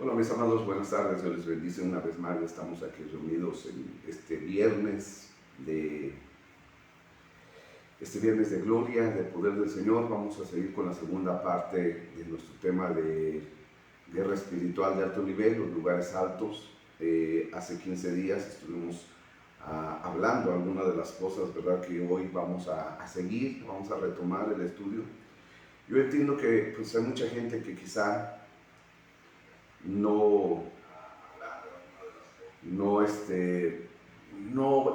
Hola mis amados, buenas tardes, Dios les bendice una vez más. Estamos aquí reunidos en este viernes de gloria, de poder del Señor. Vamos a seguir con la segunda parte de nuestro tema de guerra espiritual de alto nivel, los lugares altos. Hace 15 días estuvimos hablando algunas de las cosas, ¿verdad?, que hoy vamos a seguir, vamos a retomar el estudio. Yo entiendo que pues, hay mucha gente que quizá no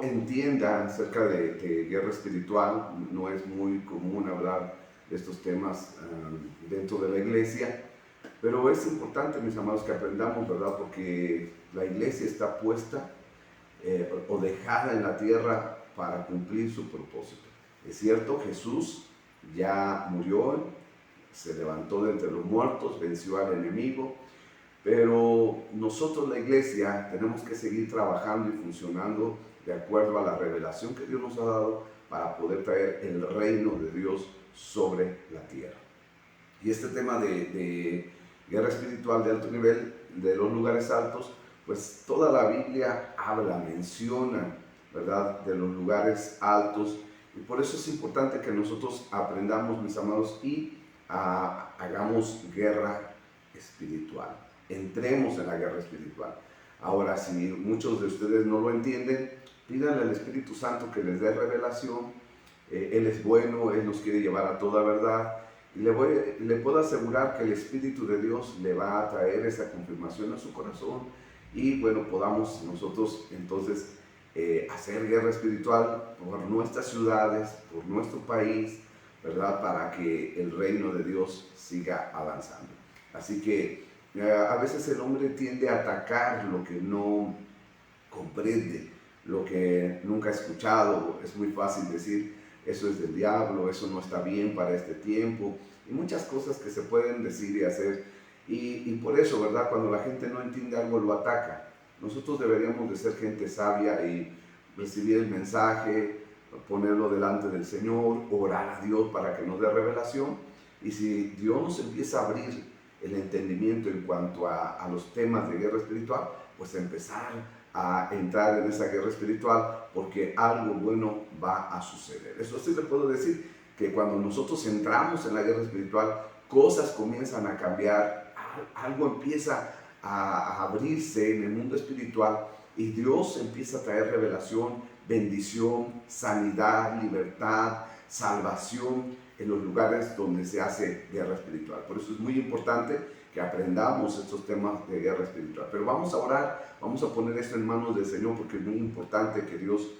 entienda acerca de guerra espiritual. No es muy común hablar de estos temas dentro de la iglesia, pero es importante, mis amados, que aprendamos, ¿verdad? Porque la iglesia está puesta o dejada en la tierra para cumplir su propósito. Es cierto, Jesús ya murió, se levantó de entre los muertos, venció al enemigo, pero nosotros, la iglesia, tenemos que seguir trabajando y funcionando de acuerdo a la revelación que Dios nos ha dado para poder traer el reino de Dios sobre la tierra. Y este tema de guerra espiritual de alto nivel, de los lugares altos, pues toda la Biblia habla, menciona, ¿verdad?, de los lugares altos. Y por eso es importante que nosotros aprendamos, mis amados, y hagamos guerra espiritual. Entremos en la guerra espiritual. Ahora, si muchos de ustedes no lo entienden, pídanle al Espíritu Santo que les dé revelación. Él es bueno, Él nos quiere llevar a toda verdad. Y le puedo asegurar que el Espíritu de Dios le va a traer esa confirmación a su corazón. Y bueno, podamos nosotros entonces hacer guerra espiritual por nuestras ciudades, por nuestro país, ¿verdad?, para que el reino de Dios siga avanzando. Así que a veces el hombre tiende a atacar lo que no comprende, lo que nunca ha escuchado. Es muy fácil decir, eso es del diablo, eso no está bien para este tiempo, y muchas cosas que se pueden decir y hacer. Y por eso, ¿verdad?, cuando la gente no entiende algo, lo ataca. Nosotros deberíamos de ser gente sabia y recibir el mensaje, ponerlo delante del Señor, orar a Dios para que nos dé revelación. Y si Dios nos empieza a abrir el entendimiento en cuanto a los temas de guerra espiritual, pues empezar a entrar en esa guerra espiritual, porque algo bueno va a suceder. Eso sí le puedo decir, que cuando nosotros entramos en la guerra espiritual, cosas comienzan a cambiar, algo empieza a abrirse en el mundo espiritual, y Dios empieza a traer revelación, bendición, sanidad, libertad, salvación en los lugares donde se hace guerra espiritual. Por eso es muy importante que aprendamos estos temas de guerra espiritual. Pero vamos a orar, vamos a poner esto en manos del Señor, porque es muy importante que Dios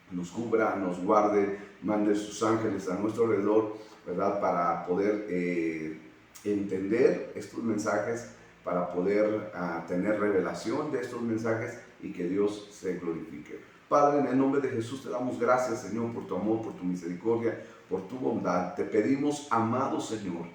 nos cubra, nos guarde, mande sus ángeles a nuestro alrededor, ¿verdad?, para poder entender estos mensajes, para poder tener revelación de estos mensajes y que Dios se glorifique. Padre, en el nombre de Jesús te damos gracias, Señor, por tu amor, por tu misericordia, por tu bondad. Te pedimos, amado Señor,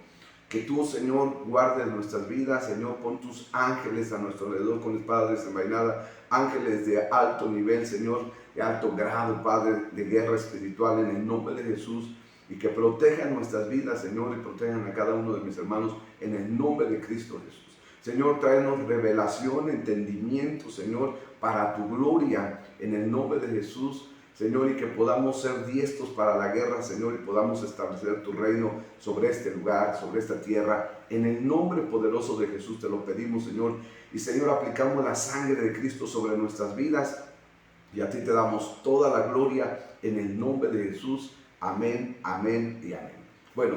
que tú, Señor, guardes nuestras vidas. Señor, pon tus ángeles a nuestro alrededor con espada desenvainada, ángeles de alto nivel, Señor, de alto grado, Padre, de guerra espiritual, en el nombre de Jesús, y que protejan nuestras vidas, Señor, y protejan a cada uno de mis hermanos, en el nombre de Cristo Jesús. Señor, tráenos revelación, entendimiento, Señor, para tu gloria, en el nombre de Jesús, Señor, y que podamos ser diestros para la guerra, Señor, y podamos establecer tu reino sobre este lugar, sobre esta tierra. En el nombre poderoso de Jesús te lo pedimos, Señor. Y, Señor, aplicamos la sangre de Cristo sobre nuestras vidas, y a ti te damos toda la gloria en el nombre de Jesús. Amén, amén y amén. Bueno,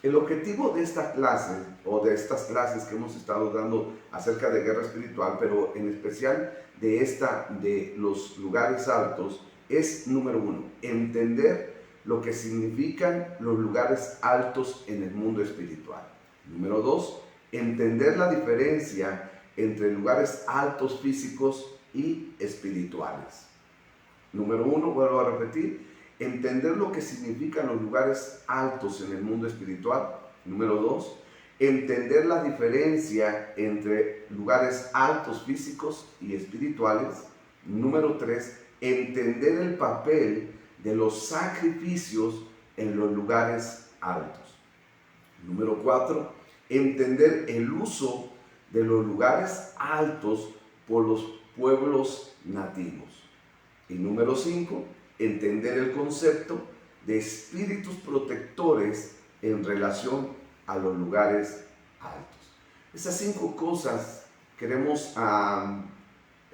el objetivo de esta clase, o de estas clases que hemos estado dando acerca de guerra espiritual, pero en especial de los lugares altos, es, número uno, entender lo que significan los lugares altos en el mundo espiritual. Número dos, entender la diferencia entre lugares altos físicos y espirituales. Número uno, vuelvo a repetir, entender lo que significan los lugares altos en el mundo espiritual. Número dos, entender la diferencia entre lugares altos físicos y espirituales. Número tres, entender el papel de los sacrificios en los lugares altos. Número 4, entender el uso de los lugares altos por los pueblos nativos. Y número 5, entender el concepto de espíritus protectores en relación a los lugares altos. Esas 5 cosas queremos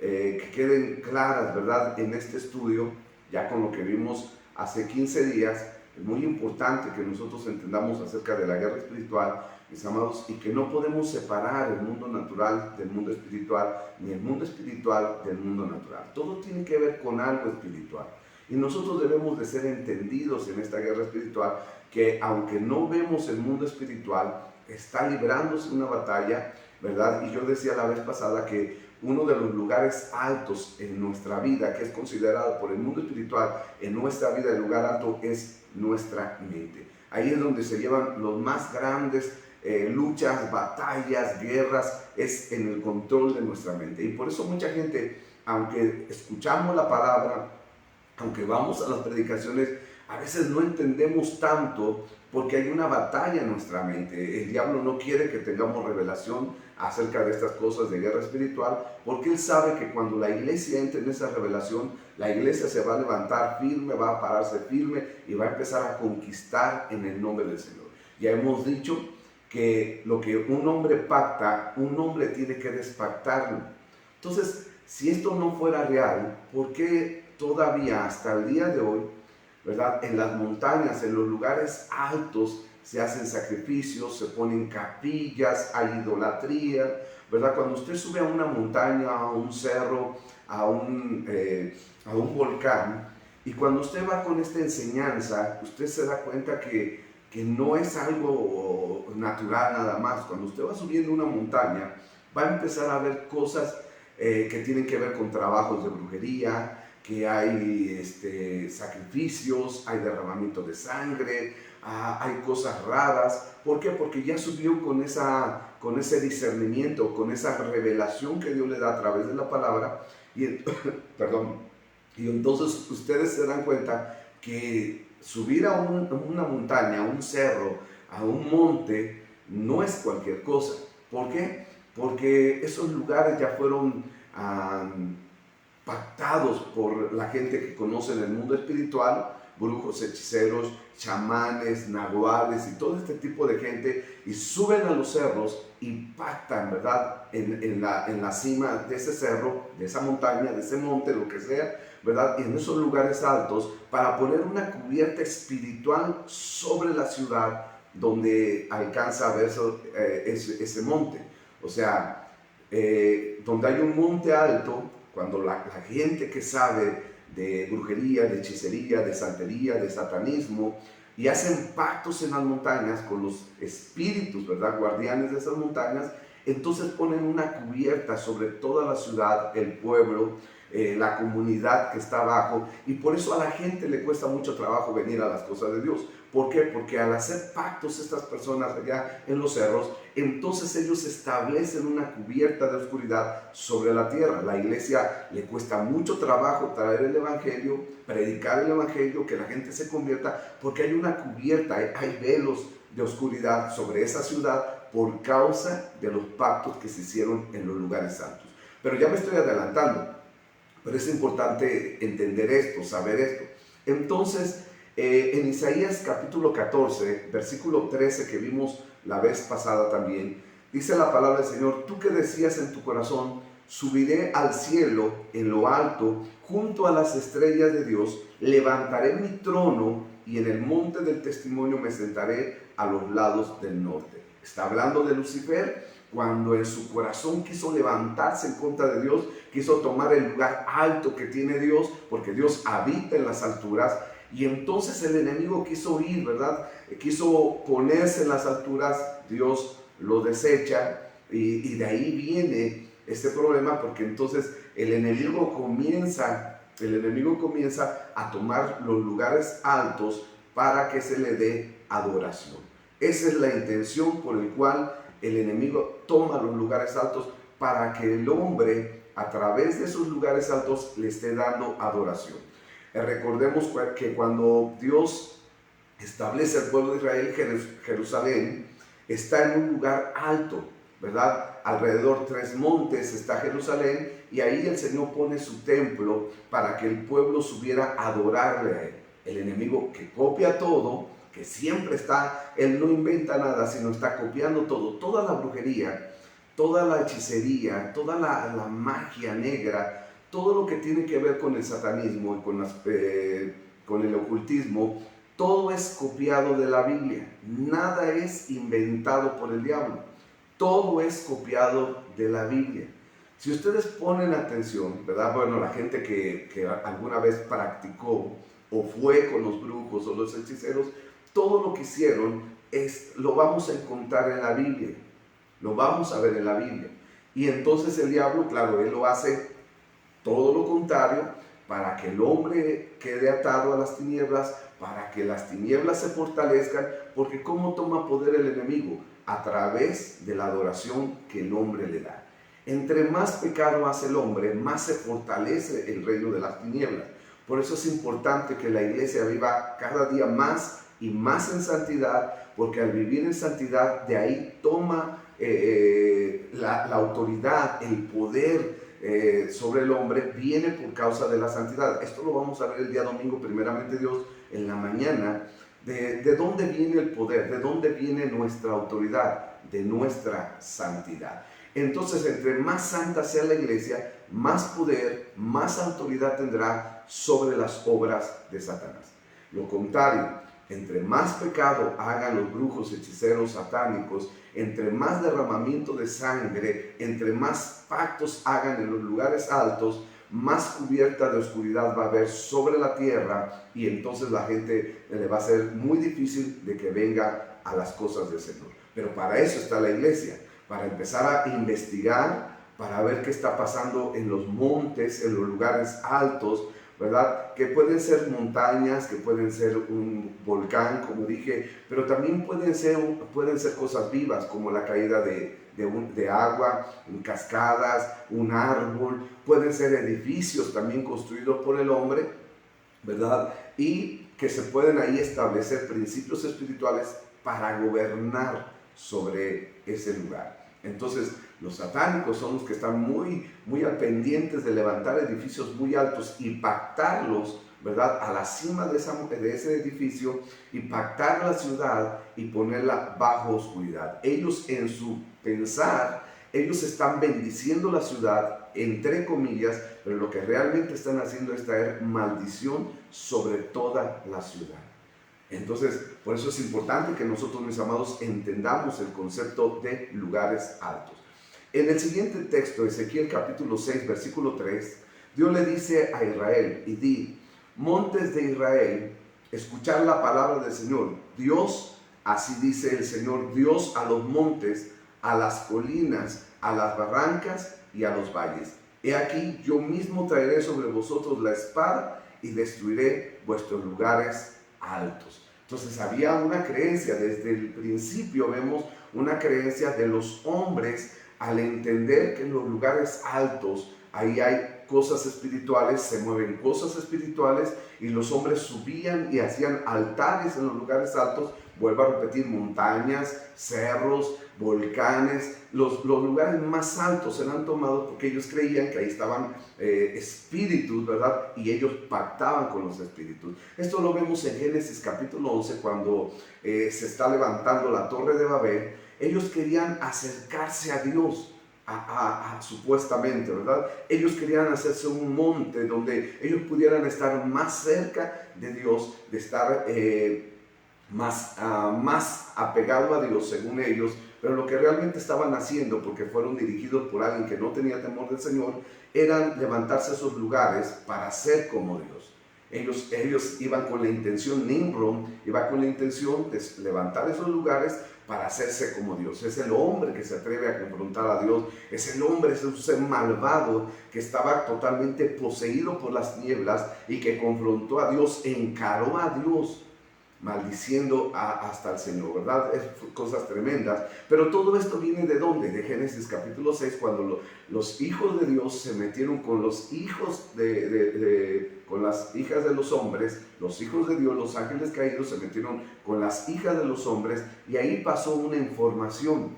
que queden claras, ¿verdad?, en este estudio, ya con lo que vimos hace 15 días. Es muy importante que nosotros entendamos acerca de la guerra espiritual, mis amados, y que no podemos separar el mundo natural del mundo espiritual, ni el mundo espiritual del mundo natural. Todo tiene que ver con algo espiritual. Y nosotros debemos de ser entendidos en esta guerra espiritual, que aunque no vemos el mundo espiritual, está librándose una batalla, ¿verdad? Y yo decía la vez pasada que uno de los lugares altos en nuestra vida, que es considerado por el mundo espiritual en nuestra vida, el lugar alto es nuestra mente. Ahí es donde se llevan los más grandes luchas, batallas, guerras, es en el control de nuestra mente. Y por eso mucha gente, aunque escuchamos la palabra, aunque vamos a las predicaciones, a veces no entendemos tanto porque hay una batalla en nuestra mente. El diablo no quiere que tengamos revelación acerca de estas cosas de guerra espiritual, porque él sabe que cuando la iglesia entre en esa revelación, la iglesia se va a levantar firme, va a pararse firme y va a empezar a conquistar en el nombre del Señor. Ya hemos dicho que lo que un hombre pacta, un hombre tiene que despactarlo. Entonces, si esto no fuera real, ¿por qué todavía hasta el día de hoy, ¿verdad?, en las montañas, en los lugares altos, se hacen sacrificios, se ponen capillas, hay idolatría, ¿verdad? Cuando usted sube a una montaña, a un cerro, a un volcán, y cuando usted va con esta enseñanza, usted se da cuenta que no es algo natural nada más. Cuando usted va subiendo una montaña, va a empezar a ver cosas que tienen que ver con trabajos de brujería, que hay sacrificios, hay derramamiento de sangre, hay cosas raras. ¿Por qué? Porque ya subió con ese discernimiento, con esa revelación que Dios le da a través de la palabra. Perdón. Y entonces ustedes se dan cuenta que subir a una montaña, a un cerro, a un monte, no es cualquier cosa. ¿Por qué? Porque esos lugares ya fueron pactados por la gente que conoce el mundo espiritual, brujos, hechiceros, chamanes, nahuales y todo este tipo de gente, y suben a los cerros y pactan, ¿verdad?, en la cima de ese cerro, de esa montaña, de ese monte, lo que sea, ¿verdad?, y en esos lugares altos, para poner una cubierta espiritual sobre la ciudad donde alcanza a ver ese monte. O sea, donde hay un monte alto, cuando la gente que sabe de brujería, de hechicería, de santería, de satanismo, y hacen pactos en las montañas con los espíritus, ¿verdad?, guardianes de esas montañas, entonces ponen una cubierta sobre toda la ciudad, el pueblo, la comunidad que está abajo, y por eso a la gente le cuesta mucho trabajo venir a las cosas de Dios. ¿Por qué? Porque al hacer pactos estas personas allá en los cerros, entonces ellos establecen una cubierta de oscuridad sobre la tierra. La iglesia le cuesta mucho trabajo traer el evangelio, predicar el evangelio, que la gente se convierta, porque hay una cubierta, hay velos de oscuridad sobre esa ciudad por causa de los pactos que se hicieron en los lugares santos. Pero ya me estoy adelantando, pero es importante entender esto, saber esto. Entonces, en Isaías capítulo 14, versículo 13, que vimos la vez pasada también, dice la palabra del Señor: tú que decías en tu corazón, subiré al cielo en lo alto, junto a las estrellas de Dios, levantaré mi trono y en el monte del testimonio me sentaré a los lados del norte. Está hablando de Lucifer, cuando en su corazón quiso levantarse en contra de Dios, quiso tomar el lugar alto que tiene Dios, porque Dios habita en las alturas. Y entonces el enemigo quiso ir, ¿verdad? Quiso ponerse en las alturas, Dios lo desecha, y de ahí viene este problema, porque entonces el enemigo comienza a tomar los lugares altos para que se le dé adoración. Esa es la intención por la cual el enemigo toma los lugares altos, para que el hombre a través de esos lugares altos le esté dando adoración. Recordemos que cuando Dios establece al pueblo de Israel, Jerusalén está en un lugar alto, ¿verdad? alrededor 3 montes está Jerusalén, y ahí el Señor pone su templo para que el pueblo subiera a adorarle a él. El enemigo que copia todo, que siempre está, él no inventa nada, sino está copiando todo, toda la brujería, toda la hechicería, toda la magia negra, todo lo que tiene que ver con el satanismo y con el ocultismo, todo es copiado de la Biblia. Nada es inventado por el diablo. Todo es copiado de la Biblia. Si ustedes ponen atención, ¿verdad? Bueno, la gente que alguna vez practicó o fue con los brujos o los hechiceros, todo lo que hicieron lo vamos a encontrar en la Biblia. Lo vamos a ver en la Biblia. Y entonces el diablo, claro, él lo hace todo lo contrario, para que el hombre quede atado a las tinieblas, para que las tinieblas se fortalezcan, porque ¿cómo toma poder el enemigo? A través de la adoración que el hombre le da. Entre más pecado hace el hombre, más se fortalece el reino de las tinieblas. Por eso es importante que la iglesia viva cada día más y más en santidad, porque al vivir en santidad, de ahí toma la autoridad, el poder sobre el hombre, viene por causa de la santidad. Esto lo vamos a ver el día domingo, primeramente Dios, en la mañana. ¿De dónde viene el poder? ¿De dónde viene nuestra autoridad? De nuestra santidad. Entonces, entre más santa sea la iglesia, más poder, más autoridad tendrá sobre las obras de Satanás. Lo contrario, entre más pecado hagan los brujos, hechiceros, satánicos, entre más derramamiento de sangre, entre más pactos hagan en los lugares altos, más cubierta de oscuridad va a haber sobre la tierra, y entonces la gente le va a ser muy difícil de que venga a las cosas del Señor. Pero para eso está la iglesia, para empezar a investigar, para ver qué está pasando en los montes, en los lugares altos, ¿verdad? Que pueden ser montañas, que pueden ser un volcán, como dije, pero también pueden ser cosas vivas, como la caída de agua, cascadas, un árbol, pueden ser edificios también construidos por el hombre, ¿verdad? Y que se pueden ahí establecer principios espirituales para gobernar sobre ese lugar. Entonces, los satánicos son los que están muy al pendientes de levantar edificios muy altos y pactarlos, ¿verdad?, a la cima de ese edificio, y pactar la ciudad y ponerla bajo oscuridad. Ellos, en su pensar, ellos están bendiciendo la ciudad, entre comillas, pero lo que realmente están haciendo es traer maldición sobre toda la ciudad. Entonces, por eso es importante que nosotros, mis amados, entendamos el concepto de lugares altos. En el siguiente texto, Ezequiel capítulo 6, versículo 3, Dios le dice a Israel, y di: montes de Israel, escuchad la palabra del Señor. Dios, así dice el Señor, Dios a los montes, a las colinas, a las barrancas y a los valles. He aquí, yo mismo traeré sobre vosotros la espada y destruiré vuestros lugares altos. Entonces había una creencia, desde el principio vemos una creencia de los hombres al entender que en los lugares altos ahí hay cosas espirituales, se mueven cosas espirituales, y los hombres subían y hacían altares en los lugares altos. Vuelvo a repetir, montañas, cerros, volcanes, los lugares más altos eran tomados porque ellos creían que ahí estaban espíritus, ¿verdad? Y ellos pactaban con los espíritus. Esto lo vemos en Génesis capítulo 11, cuando se está levantando la Torre de Babel. Ellos querían acercarse a Dios, supuestamente, ¿verdad? Ellos querían hacerse un monte donde ellos pudieran estar más cerca de Dios, de estar más apegado a Dios, según ellos. Pero lo que realmente estaban haciendo, porque fueron dirigidos por alguien que no tenía temor del Señor, eran levantarse a esos lugares para ser como Dios. Ellos iban con la intención, Nimrod iba con la intención de levantar esos lugares para hacerse como Dios. Es el hombre que se atreve a confrontar a Dios, es el hombre, es un ser malvado que estaba totalmente poseído por las tinieblas y que confrontó a Dios, encaró a Dios, maldiciendo hasta el Señor, ¿verdad? Es cosas tremendas. Pero todo esto viene ¿de dónde? De Génesis capítulo 6, cuando los hijos de Dios se metieron con los hijos con las hijas de los hombres. Los hijos de Dios, los ángeles caídos, se metieron con las hijas de los hombres, y ahí pasó una información.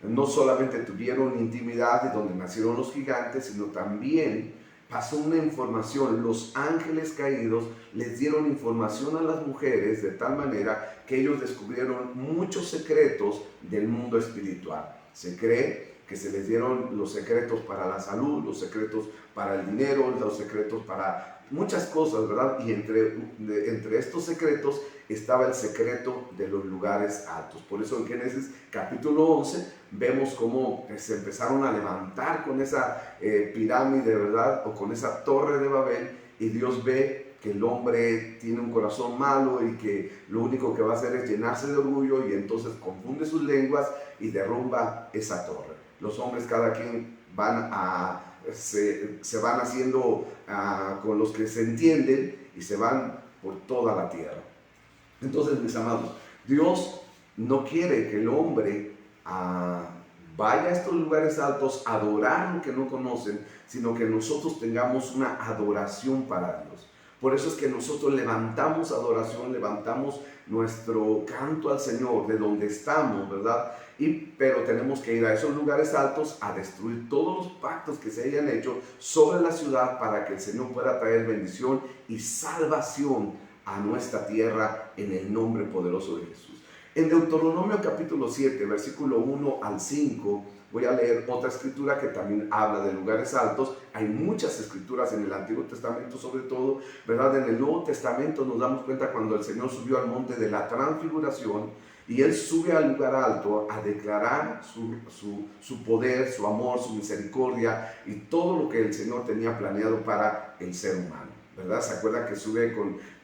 no solamente tuvieron intimidad de donde nacieron los gigantes, sino también pasó una información. Los ángeles caídos les dieron información a las mujeres de tal manera que ellos descubrieron muchos secretos del mundo espiritual. Se cree que se les dieron los secretos para la salud, los secretos para el dinero, los secretos para muchas cosas, ¿verdad? Y entre estos secretos estaba el secreto de los lugares altos. Por eso en Génesis capítulo 11 vemos cómo se empezaron a levantar con esa pirámide, ¿verdad? O con esa torre de Babel, y Dios ve que el hombre tiene un corazón malo y que lo único que va a hacer es llenarse de orgullo, y entonces confunde sus lenguas y derrumba esa torre. Los hombres cada quien se van haciendo con los que se entienden y se van por toda la tierra. Entonces, mis amados, Dios no quiere que el hombre vaya a estos lugares altos a adorar lo que no conocen, sino que nosotros tengamos una adoración para Dios. Por eso es que nosotros levantamos adoración, levantamos nuestro canto al Señor de donde estamos, ¿verdad? Pero tenemos que ir a esos lugares altos a destruir todos los pactos que se hayan hecho sobre la ciudad para que el Señor pueda traer bendición y salvación a nuestra tierra en el nombre poderoso de Jesús. En Deuteronomio capítulo 7, versículo 1 al 5, voy a leer otra escritura que también habla de lugares altos. Hay muchas escrituras en el Antiguo Testamento, sobre todo, ¿verdad? En el Nuevo Testamento nos damos cuenta cuando el Señor subió al monte de la transfiguración, y Él sube al lugar alto a declarar su poder, su amor, su misericordia y todo lo que el Señor tenía planeado para el ser humano, ¿verdad? Se acuerda que sube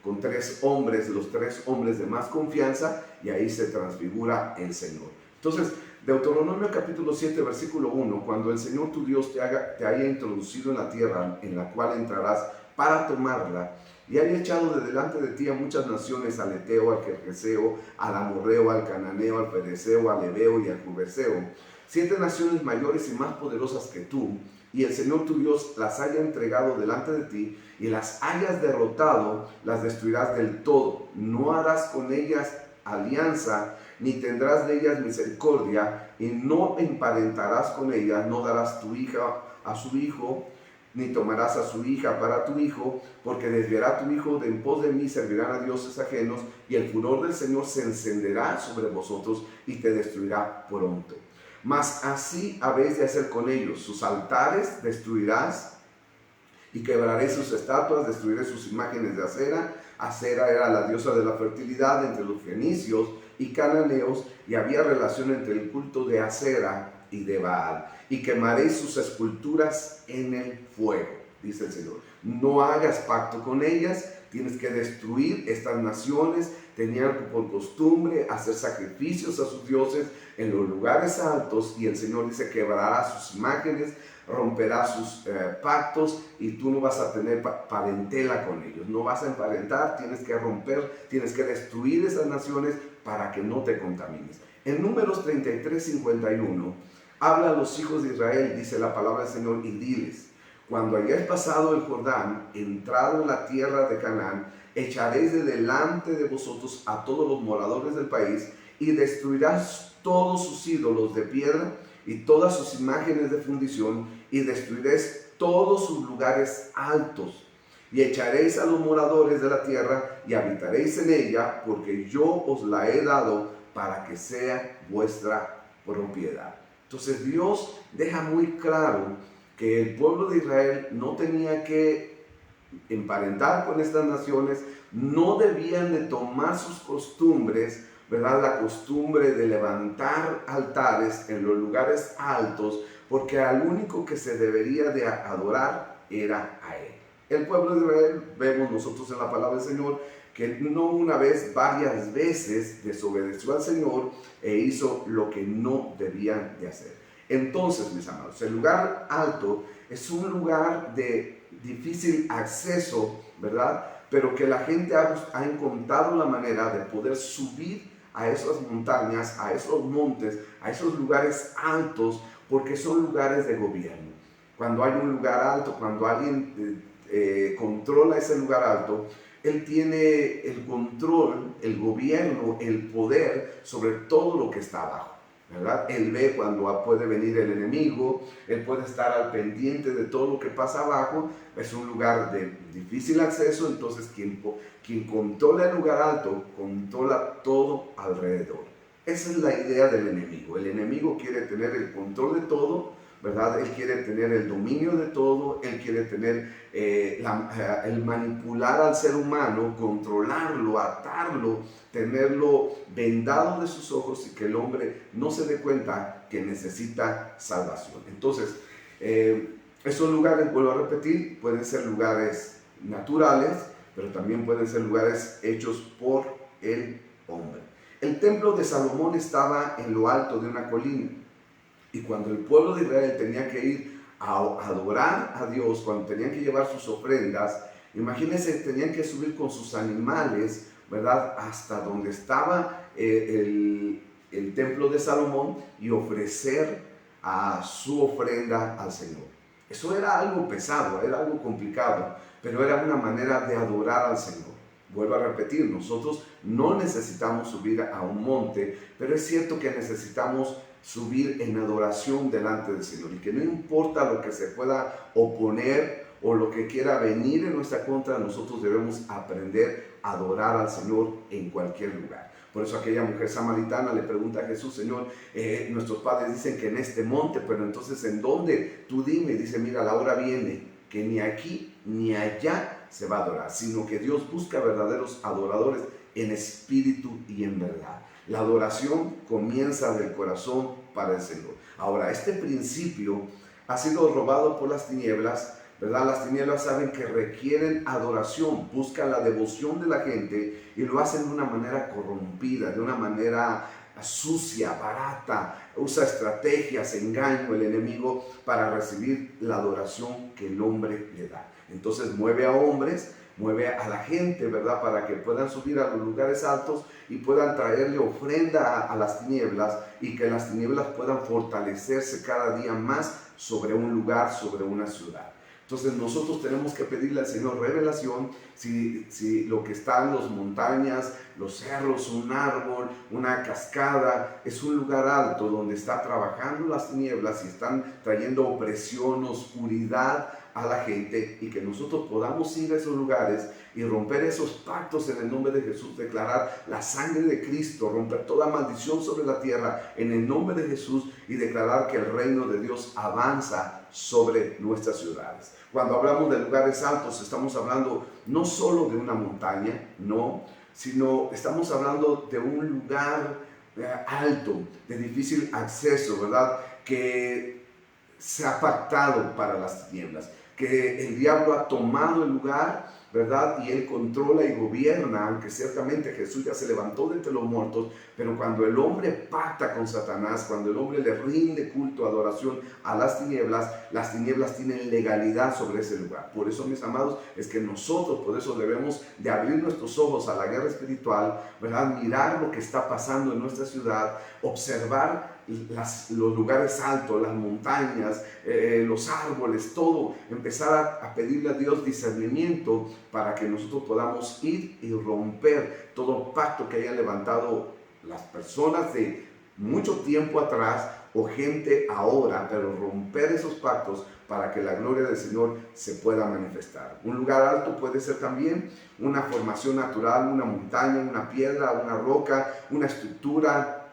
con tres hombres, los tres hombres de más confianza, y ahí se transfigura el Señor. Entonces, Deuteronomio capítulo 7, versículo 1, cuando el Señor tu Dios te haya introducido en la tierra en la cual entrarás para tomarla, y haya echado de delante de ti a muchas naciones, al Eteo, al Gergeseo, al Amorreo, al Cananeo, al Ferezeo, al Heveo y al Jubeseo, 7 naciones mayores y más poderosas que tú, y el Señor tu Dios las haya entregado delante de ti, y las hayas derrotado, las destruirás del todo. No harás con ellas alianza, ni tendrás de ellas misericordia, y no emparentarás con ellas, no darás tu hija a su hijo, ni tomarás a su hija para tu hijo, porque desviará tu hijo de en pos de mí, servirán a dioses ajenos, y el furor del Señor se encenderá sobre vosotros y te destruirá pronto. Mas así habéis de hacer con ellos: sus altares destruirás, y quebraré sus estatuas, destruiré sus imágenes de Acera. Acera era la diosa de la fertilidad entre los fenicios y cananeos, y había relación entre el culto de Acera y de Baal, y quemaré sus esculturas en el fuego, dice el Señor. No hagas pacto con ellas, tienes que destruir estas naciones. Tenían por costumbre hacer sacrificios a sus dioses en los lugares altos, y el Señor dice: quebrará sus imágenes, romperá sus pactos, y tú no vas a tener parentela con ellos, no vas a emparentar, tienes que romper, tienes que destruir esas naciones para que no te contamines. En Números 33, 51, habla a los hijos de Israel, dice la palabra del Señor, y diles: cuando hayáis pasado el Jordán, entrado en la tierra de Canaán, echaréis de delante de vosotros a todos los moradores del país, y destruirás todos sus ídolos de piedra y todas sus imágenes de fundición, y destruiréis todos sus lugares altos, y echaréis a los moradores de la tierra y habitaréis en ella, porque yo os la he dado para que sea vuestra propiedad. Entonces Dios deja muy claro que el pueblo de Israel no tenía que emparentar con estas naciones, no debían de tomar sus costumbres, ¿verdad? La costumbre de levantar altares en los lugares altos, porque al único que se debería de adorar era a Él. El pueblo de Israel, vemos nosotros en la palabra del Señor, que no una vez, varias veces desobedeció al Señor e hizo lo que no debían de hacer. Entonces, mis amados, el lugar alto es un lugar de difícil acceso, ¿verdad? Pero que la gente ha encontrado la manera de poder subir a esas montañas, a esos montes, a esos lugares altos, porque son lugares de gobierno. Cuando hay un lugar alto, cuando alguien controla ese lugar alto, él tiene el control, el gobierno, el poder sobre todo lo que está abajo, ¿verdad? Él ve cuando puede venir el enemigo, él puede estar al pendiente de todo lo que pasa abajo. Es un lugar de difícil acceso, entonces quien controla el lugar alto, controla todo alrededor. Esa es la idea del enemigo. El enemigo quiere tener el control de todo, ¿verdad? Él quiere tener el dominio de todo, él quiere tener el manipular al ser humano, controlarlo, atarlo, tenerlo vendado de sus ojos y que el hombre no se dé cuenta que necesita salvación. Entonces, esos lugares, vuelvo a repetir, pueden ser lugares naturales, pero también pueden ser lugares hechos por el hombre. El templo de Salomón estaba en lo alto de una colina. Y cuando el pueblo de Israel tenía que ir a adorar a Dios, cuando tenían que llevar sus ofrendas, imagínense, tenían que subir con sus animales, ¿verdad? Hasta donde estaba el templo de Salomón y ofrecer su ofrenda al Señor. Eso era algo pesado, era algo complicado, pero era una manera de adorar al Señor. Vuelvo a repetir, nosotros no necesitamos subir a un monte, pero es cierto que necesitamos subir en adoración delante del Señor, y que no importa lo que se pueda oponer o lo que quiera venir en nuestra contra, nosotros debemos aprender a adorar al Señor en cualquier lugar. Por eso aquella mujer samaritana le pregunta a Jesús: Señor, nuestros padres dicen que en este monte, pero entonces ¿en dónde? Tú dime. Dice: mira, la hora viene que ni aquí ni allá se va a adorar, sino que Dios busca verdaderos adoradores en espíritu y en verdad. La adoración comienza del corazón para el Señor. Ahora, este principio ha sido robado por las tinieblas, ¿verdad? Las tinieblas saben que requieren adoración, buscan la devoción de la gente y lo hacen de una manera corrompida, de una manera sucia, barata. Usa estrategias, engaño el enemigo para recibir la adoración que el hombre le da. Entonces mueve a hombres, mueve a la gente, ¿verdad? Para que puedan subir a los lugares altos y puedan traerle ofrenda a las tinieblas, y que las tinieblas puedan fortalecerse cada día más sobre un lugar, sobre una ciudad. Entonces nosotros tenemos que pedirle al Señor revelación si lo que está en las montañas, los cerros, un árbol, una cascada, es un lugar alto donde está trabajando las tinieblas y están trayendo opresión, oscuridad a la gente, y que nosotros podamos ir a esos lugares y romper esos pactos en el nombre de Jesús, declarar la sangre de Cristo, romper toda maldición sobre la tierra en el nombre de Jesús y declarar que el reino de Dios avanza sobre nuestras ciudades. Cuando hablamos de lugares altos, estamos hablando no solo de una montaña, no, sino estamos hablando de un lugar alto, de difícil acceso, ¿verdad? Que se ha pactado para las tinieblas, que el diablo ha tomado el lugar, ¿verdad? Y él controla y gobierna, aunque ciertamente Jesús ya se levantó de entre los muertos, pero cuando el hombre pacta con Satanás, cuando el hombre le rinde culto, adoración a las tinieblas tienen legalidad sobre ese lugar. Por eso, mis amados, es que nosotros, por eso debemos de abrir nuestros ojos a la guerra espiritual, ¿verdad? Mirar lo que está pasando en nuestra ciudad, observar los lugares altos, las montañas, los árboles, todo, empezar a pedirle a Dios discernimiento para que nosotros podamos ir y romper todo pacto que hayan levantado las personas de mucho tiempo atrás o gente ahora, pero romper esos pactos para que la gloria del Señor se pueda manifestar. Un lugar alto puede ser también una formación natural, una montaña, una piedra, una roca, una estructura,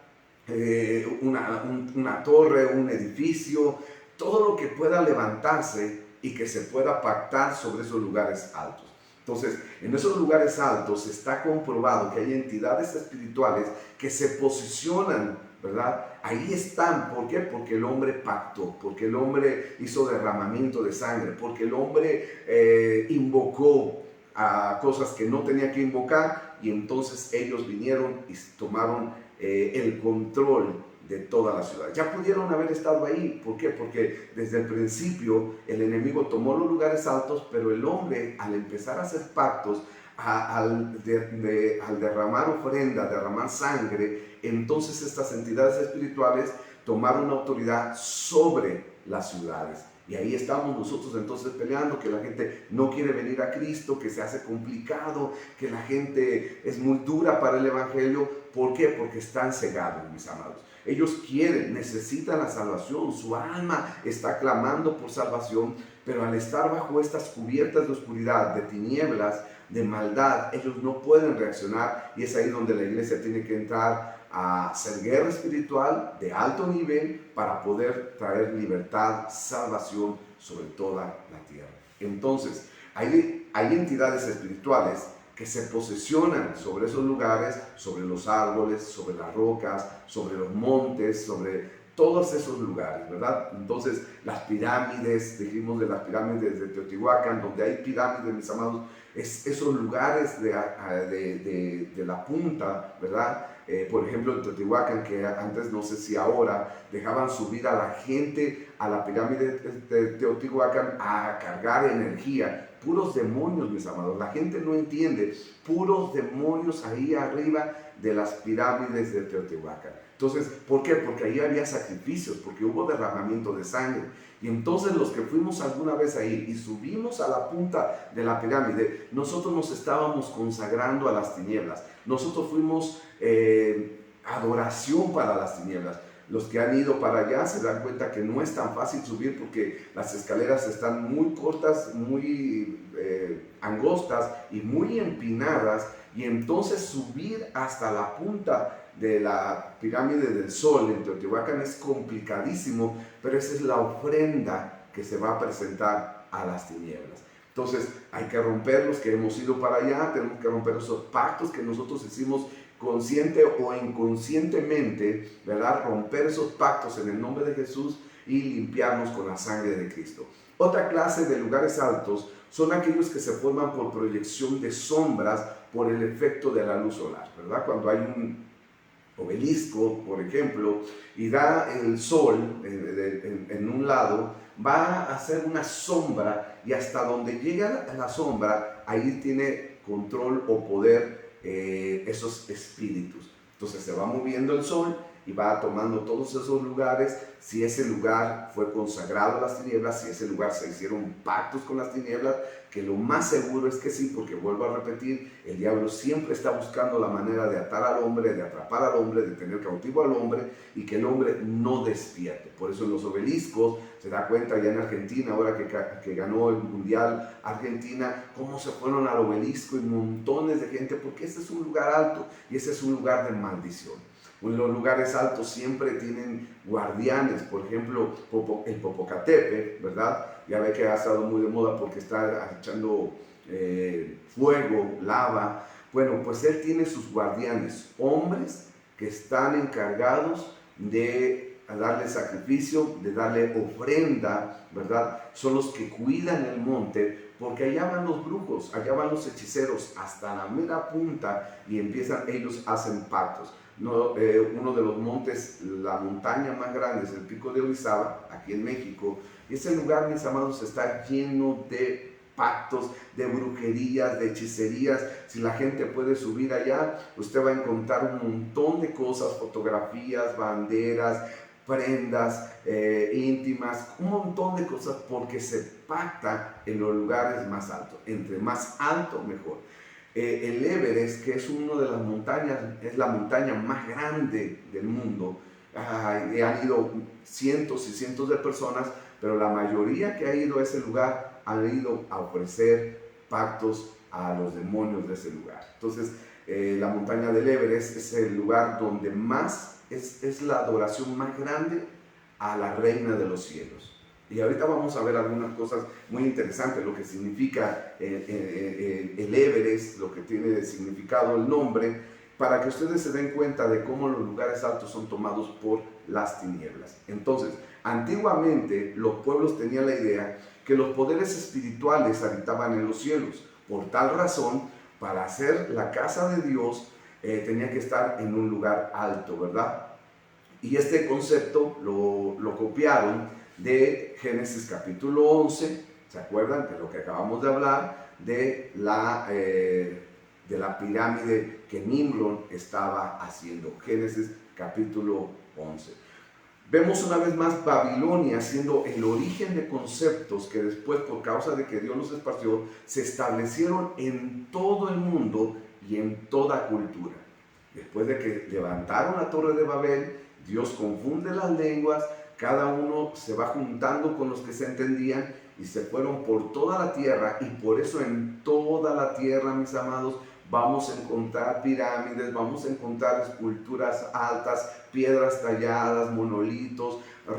una torre, un edificio, todo lo que pueda levantarse y que se pueda pactar sobre esos lugares altos. Entonces, en esos lugares altos está comprobado que hay entidades espirituales que se posicionan, ¿verdad? Ahí están. ¿Por qué? Porque el hombre pactó, porque el hombre hizo derramamiento de sangre, porque el hombre invocó a cosas que no tenía que invocar, y entonces ellos vinieron y tomaron el control de toda la ciudad. Ya pudieron haber estado ahí. ¿Por qué? Porque desde el principio el enemigo tomó los lugares altos, pero el hombre, al empezar a hacer pactos, al derramar ofrenda, derramar sangre, entonces estas entidades espirituales tomaron autoridad sobre las ciudades. Y ahí estamos nosotros entonces peleando, que la gente no quiere venir a Cristo, que se hace complicado, que la gente es muy dura para el evangelio. ¿Por qué? Porque están cegados, mis amados. Ellos quieren, necesitan la salvación, su alma está clamando por salvación, pero al estar bajo estas cubiertas de oscuridad, de tinieblas, de maldad, ellos no pueden reaccionar, y es ahí donde la iglesia tiene que entrar a hacer guerra espiritual de alto nivel para poder traer libertad, salvación sobre toda la tierra. Entonces, hay entidades espirituales que se posesionan sobre esos lugares, sobre los árboles, sobre las rocas, sobre los montes, sobre todos esos lugares, ¿verdad? Entonces, las pirámides, dijimos de las pirámides de Teotihuacán, donde hay pirámides, mis amados, esos lugares de la punta, ¿verdad? Por ejemplo, en Teotihuacán, que antes, no sé si ahora, dejaban subir a la gente a la pirámide de Teotihuacán a cargar energía. Puros demonios, mis amados. La gente no entiende. Puros demonios ahí arriba de las pirámides de Teotihuacán. Entonces, ¿por qué? Porque ahí había sacrificios, porque hubo derramamiento de sangre. Y entonces los que fuimos alguna vez ahí y subimos a la punta de la pirámide, nosotros nos estábamos consagrando a las tinieblas. Nosotros fuimos adoración para las tinieblas. Los que han ido para allá se dan cuenta que no es tan fácil subir porque las escaleras están muy cortas, muy angostas y muy empinadas, y entonces subir hasta la punta de la pirámide del Sol en Teotihuacán es complicadísimo, pero esa es la ofrenda que se va a presentar a las tinieblas. Entonces hay que romper, los que hemos ido para allá, tenemos que romper esos pactos que nosotros hicimos consciente o inconscientemente, ¿verdad? Romper esos pactos en el nombre de Jesús y limpiarnos con la sangre de Cristo. Otra clase de lugares altos son aquellos que se forman por proyección de sombras por el efecto de la luz solar, ¿verdad? Cuando hay un obelisco, por ejemplo, y da el sol en un lado, va a hacer una sombra, y hasta donde llega la sombra, ahí tiene control o poder esos espíritus. Entonces se va moviendo el sol y va tomando todos esos lugares. Si ese lugar fue consagrado a las tinieblas, si ese lugar se hicieron pactos con las tinieblas, que lo más seguro es que sí, porque vuelvo a repetir, el diablo siempre está buscando la manera de atar al hombre, de atrapar al hombre, de tener cautivo al hombre y que el hombre no despierte. Por eso en los obeliscos se da cuenta ya en Argentina, ahora que ganó el Mundial Argentina, cómo se fueron al obelisco y montones de gente, porque ese es un lugar alto y ese es un lugar de maldición. En los lugares altos siempre tienen guardianes, por ejemplo, el Popocatépetl, ¿verdad? Ya ve que ha estado muy de moda porque está echando fuego, lava. Bueno, pues él tiene sus guardianes, hombres que están encargados de darle sacrificio, de darle ofrenda, ¿verdad? Son los que cuidan el monte, porque allá van los brujos, allá van los hechiceros, hasta la mera punta, y ellos hacen pactos. No, uno de los montes, la montaña más grande es el Pico de Orizaba, aquí en México, y ese lugar, mis amados, está lleno de pactos, de brujerías, de hechicerías. Si la gente puede subir allá, usted va a encontrar un montón de cosas, fotografías, banderas, prendas íntimas, un montón de cosas, porque se pacta en los lugares más altos. Entre más alto, mejor. El Everest, que es una de las montañas, es la montaña más grande del mundo. Han ido cientos y cientos de personas, pero la mayoría que ha ido a ese lugar han ido a ofrecer pactos a los demonios de ese lugar. Entonces, la montaña del Everest es el lugar donde más es la adoración más grande a la reina de los cielos. Y ahorita vamos a ver algunas cosas muy interesantes, lo que significa el Everest, lo que tiene de significado el nombre, para que ustedes se den cuenta de cómo los lugares altos son tomados por las tinieblas. Entonces, antiguamente los pueblos tenían la idea que los poderes espirituales habitaban en los cielos. Por tal razón, para hacer la casa de Dios, tenía que estar en un lugar alto, ¿verdad? Y este concepto lo copiaron de Génesis capítulo 11, ¿se acuerdan? De lo que acabamos de hablar, de la pirámide que Nimrod estaba haciendo. Génesis capítulo 11. Vemos una vez más Babilonia siendo el origen de conceptos que después, por causa de que Dios los esparció, se establecieron en todo el mundo y en toda cultura. Después de que levantaron la Torre de Babel, Dios confunde las lenguas, cada uno se va juntando con los que se entendían y se fueron por toda la tierra, y por eso en toda la tierra, mis amados, vamos a encontrar pirámides, vamos a encontrar esculturas altas, piedras talladas, monolitos,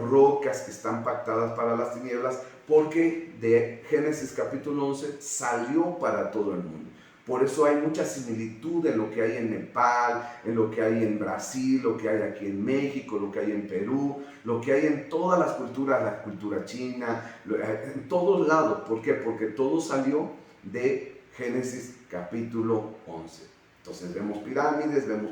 rocas que están pactadas para las tinieblas, porque de Génesis capítulo 11 salió para todo el mundo. Por eso hay mucha similitud en lo que hay en Nepal, en lo que hay en Brasil, lo que hay aquí en México, lo que hay en Perú, lo que hay en todas las culturas, la cultura china, en todos lados. ¿Por qué? Porque todo salió de Génesis capítulo 11. Entonces vemos pirámides, vemos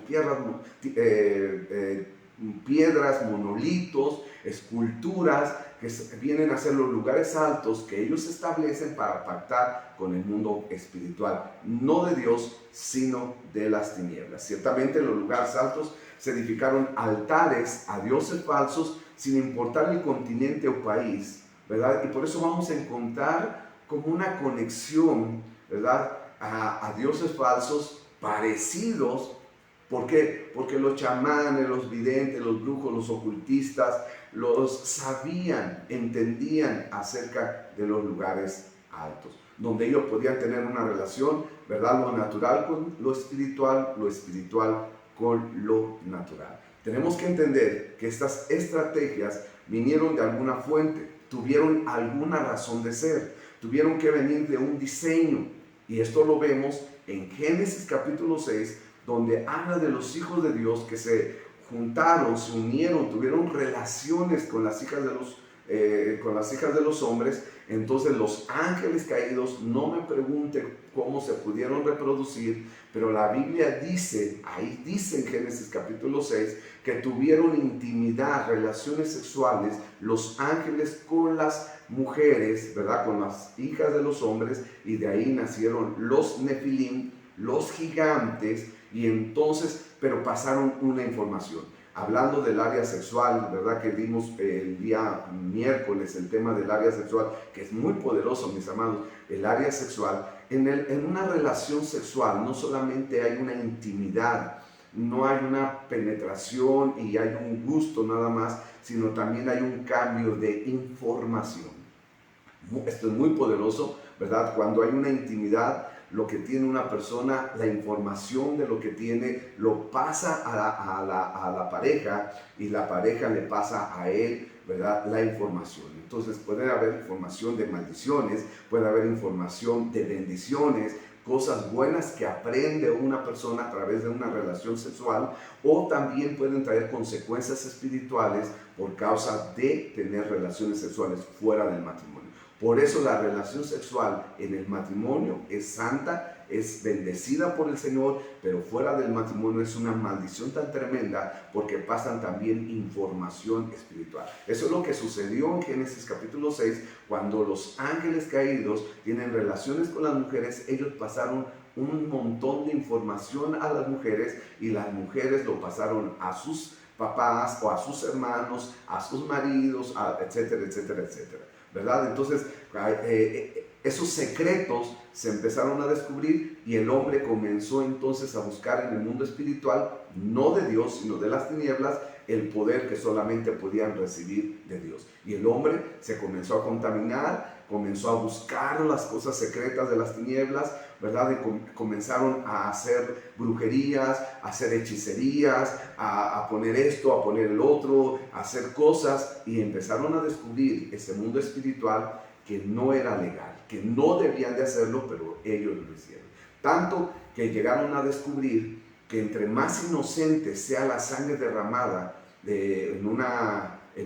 piedras, monolitos, esculturas que vienen a ser los lugares altos que ellos establecen para pactar con el mundo espiritual, no de Dios, sino de las tinieblas. Ciertamente en los lugares altos se edificaron altares a dioses falsos sin importar el continente o país, ¿verdad? Y por eso vamos a encontrar como una conexión, ¿verdad?, a dioses falsos parecidos. ¿Por qué? Porque los chamanes, los videntes, los brujos, los ocultistas, los sabían, entendían acerca de los lugares altos, donde ellos podían tener una relación, ¿verdad?, lo natural con lo espiritual con lo natural. Tenemos que entender que estas estrategias vinieron de alguna fuente, tuvieron alguna razón de ser, tuvieron que venir de un diseño, y esto lo vemos en Génesis capítulo 6, donde habla de los hijos de Dios que se juntaron, se unieron, tuvieron relaciones con las hijas de los hombres. Entonces los ángeles caídos, no me pregunten cómo se pudieron reproducir, pero la Biblia dice, ahí dice en Génesis capítulo 6, que tuvieron intimidad, relaciones sexuales, los ángeles con las mujeres, ¿verdad?, con las hijas de los hombres, y de ahí nacieron los nefilim, los gigantes. Y entonces, pero pasaron una información. Hablando del área sexual, ¿verdad?, que vimos el día miércoles, el tema del área sexual, que es muy poderoso, mis amados. El área sexual, en una relación sexual no solamente hay una intimidad, no hay una penetración y hay un gusto nada más, sino también hay un cambio de información. Esto es muy poderoso, ¿verdad? Cuando hay una intimidad, lo que tiene una persona, la información de lo que tiene, lo pasa a la pareja, y la pareja le pasa a él, ¿verdad?, la información. Entonces puede haber información de maldiciones, puede haber información de bendiciones, cosas buenas que aprende una persona a través de una relación sexual, o también pueden traer consecuencias espirituales por causa de tener relaciones sexuales fuera del matrimonio. Por eso la relación sexual en el matrimonio es santa, es bendecida por el Señor, pero fuera del matrimonio es una maldición tan tremenda, porque pasan también información espiritual. Eso es lo que sucedió en Génesis capítulo 6, cuando los ángeles caídos tienen relaciones con las mujeres. Ellos pasaron un montón de información a las mujeres, y las mujeres lo pasaron a sus papás o a sus hermanos, a sus maridos, etcétera, etcétera, etcétera, ¿verdad? Entonces, esos secretos se empezaron a descubrir, y el hombre comenzó entonces a buscar en el mundo espiritual, no de Dios, sino de las tinieblas, el poder que solamente podían recibir de Dios. Y el hombre se comenzó a contaminar, comenzó a buscar las cosas secretas de las tinieblas, ¿verdad? Y comenzaron a hacer brujerías, a hacer hechicerías, a poner esto, a poner el otro, a hacer cosas, y empezaron a descubrir ese mundo espiritual que no era legal, que no debían de hacerlo, pero ellos lo hicieron. Tanto que llegaron a descubrir que entre más inocente sea la sangre derramada en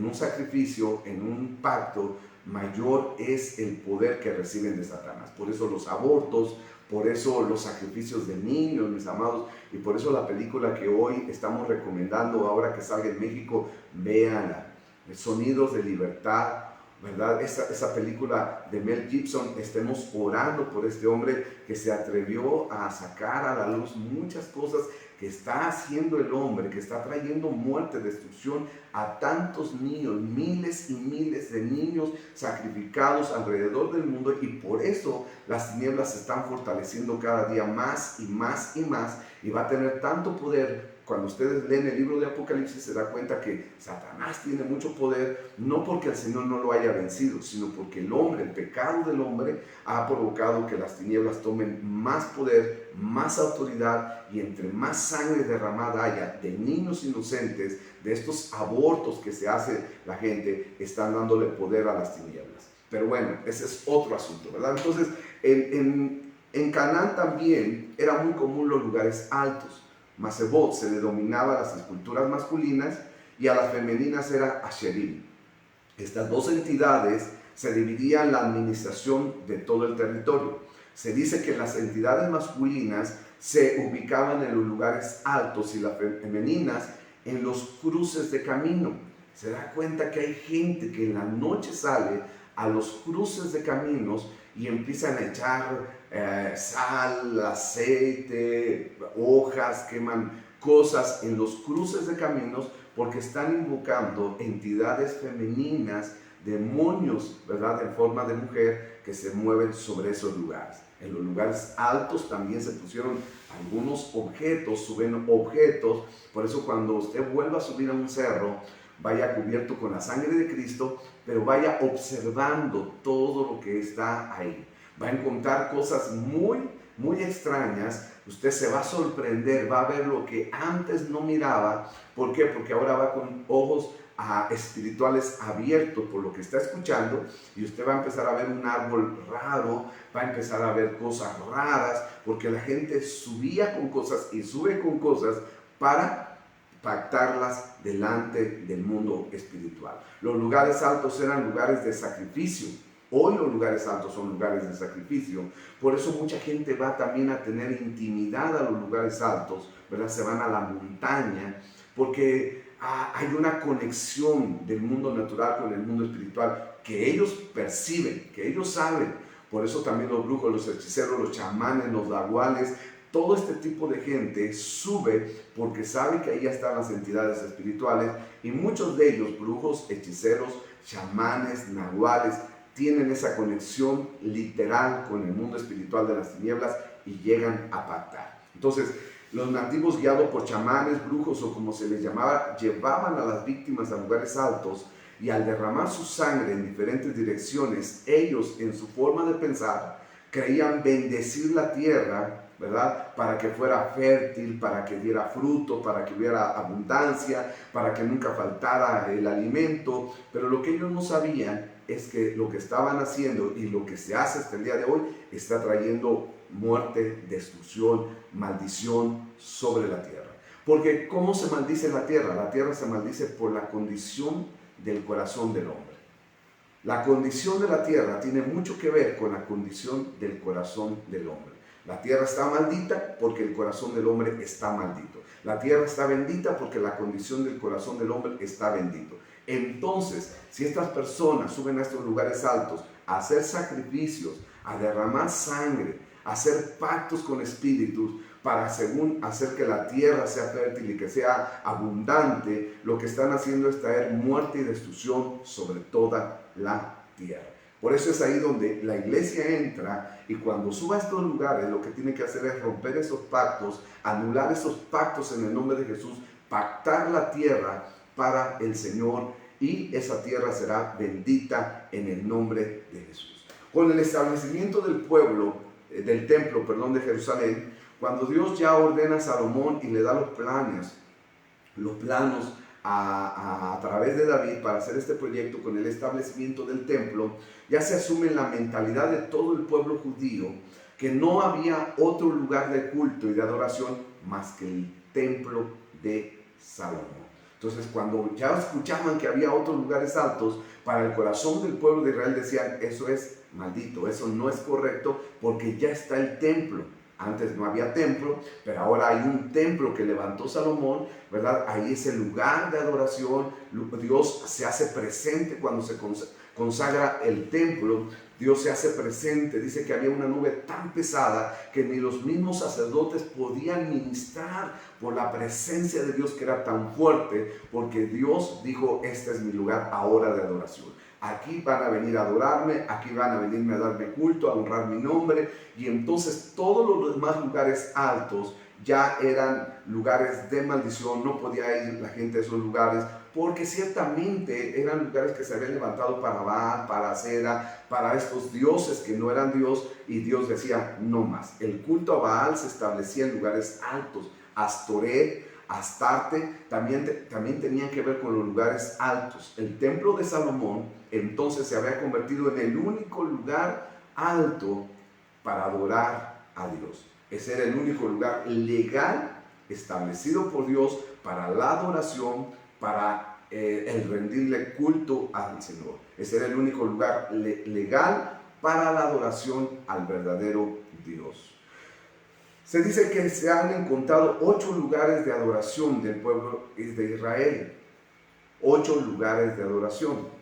un sacrificio, en un pacto, mayor es el poder que reciben de Satanás. Por eso los abortos, por eso los sacrificios de niños, mis amados, y por eso la película que hoy estamos recomendando, ahora que salga en México, véanla, Sonidos de Libertad, ¿verdad? Esa película de Mel Gibson. Estemos orando por este hombre que se atrevió a sacar a la luz muchas cosas que está haciendo el hombre, que está trayendo muerte, destrucción a tantos niños, miles y miles de niños sacrificados alrededor del mundo, y por eso las tinieblas se están fortaleciendo cada día más y más y más, y va a tener tanto poder cuando ustedes leen el libro de Apocalipsis se da cuenta que Satanás tiene mucho poder, no porque el Señor no lo haya vencido, sino porque el hombre, el pecado del hombre, ha provocado que las tinieblas tomen más poder, más autoridad, y entre más sangre derramada haya de niños inocentes, de estos abortos que se hace la gente, están dándole poder a las tinieblas. Pero bueno, ese es otro asunto, ¿verdad? Entonces, en Canaán también era muy común los lugares altos. Masebot se le dominaba a las esculturas masculinas y a las femeninas era Asherim. Estas dos entidades se dividían la administración de todo el territorio. Se dice que las entidades masculinas se ubicaban en los lugares altos y las femeninas en los cruces de camino. Se da cuenta que hay gente que en la noche sale a los cruces de caminos y empiezan a echar sal, aceite, hojas, queman cosas en los cruces de caminos porque están invocando entidades femeninas, demonios, ¿verdad?, en forma de mujer que se mueven sobre esos lugares. En los lugares altos también se pusieron algunos objetos, suben objetos. Por eso cuando usted vuelva a subir a un cerro, vaya cubierto con la sangre de Cristo, pero vaya observando todo lo que está ahí. Va a encontrar cosas muy extrañas. Usted se va a sorprender, va a ver lo que antes no miraba. ¿Por qué? Porque ahora va con ojos espirituales abiertos por lo que está escuchando, y usted va a empezar a ver un árbol raro, va a empezar a ver cosas raras, porque la gente subía con cosas y sube con cosas para pactarlas delante del mundo espiritual. Los lugares altos eran lugares de sacrificio. Hoy los lugares altos son lugares de sacrificio. Por eso mucha gente va también a tener intimidad a los lugares altos, ¿verdad? Se van a la montaña porque hay una conexión del mundo natural con el mundo espiritual que ellos perciben, que ellos saben. Por eso también los brujos, los hechiceros, los chamanes, los nahuales, todo este tipo de gente sube porque sabe que ahí están las entidades espirituales, y muchos de ellos, brujos, hechiceros, chamanes, nahuales, tienen esa conexión literal con el mundo espiritual de las tinieblas y llegan a pactar. Entonces, los nativos, guiados por chamanes, brujos o como se les llamaba, llevaban a las víctimas a lugares altos, y al derramar su sangre en diferentes direcciones, ellos en su forma de pensar creían bendecir la tierra, ¿verdad?, para que fuera fértil, para que diera fruto, para que hubiera abundancia, para que nunca faltara el alimento. Pero lo que ellos no sabían es que lo que estaban haciendo y lo que se hace hasta el día de hoy está trayendo muerte, destrucción, maldición sobre la tierra. Porque ¿cómo se maldice la tierra? La tierra se maldice por la condición del corazón del hombre. La condición de la tierra tiene mucho que ver con la condición del corazón del hombre. La tierra está maldita porque el corazón del hombre está maldito. La tierra está bendita porque la condición del corazón del hombre está bendito. Entonces, si estas personas suben a estos lugares altos a hacer sacrificios, a derramar sangre, a hacer pactos con espíritus para según hacer que la tierra sea fértil y que sea abundante, lo que están haciendo es traer muerte y destrucción sobre toda la tierra. Por eso es ahí donde la iglesia entra, y cuando suba a estos lugares lo que tiene que hacer es romper esos pactos, anular esos pactos en el nombre de Jesús, pactar la tierra para el Señor, y esa tierra será bendita en el nombre de Jesús. Con el establecimiento del templo de Jerusalén, cuando Dios ya ordena a Salomón y le da los planos a través de David para hacer este proyecto con el establecimiento del templo, ya se asume en la mentalidad de todo el pueblo judío que no había otro lugar de culto y de adoración más que el templo de Salomón. Entonces, cuando ya escuchaban que había otros lugares altos, para el corazón del pueblo de Israel decían: eso es maldito, eso no es correcto, porque ya está el templo. Antes no había templo, pero ahora hay un templo que levantó Salomón, ¿verdad? Ahí es el lugar de adoración. Dios se hace presente cuando se consagra el templo. Dios se hace presente. Dice que había una nube tan pesada que ni los mismos sacerdotes podían ministrar por la presencia de Dios, que era tan fuerte, porque Dios dijo: este es mi lugar ahora de adoración. Aquí van a venir a adorarme, aquí van a venirme a darme culto, a honrar mi nombre. Y entonces todos los demás lugares altos ya eran lugares de maldición, no podía ir la gente a esos lugares, porque ciertamente eran lugares que se habían levantado para Baal, para Acera, para estos dioses que no eran Dios, y Dios decía, no más. El culto a Baal se establecía en lugares altos. Astoret, Astarte, también tenían que ver con los lugares altos. El templo de Salomón entonces se había convertido en el único lugar alto para adorar a Dios. Ese era el único lugar legal establecido por Dios para la adoración, para el rendirle culto al Señor. Ese era el único lugar legal para la adoración al verdadero Dios. Se dice que se han encontrado 8 lugares de adoración del pueblo de Israel. 8 lugares de adoración.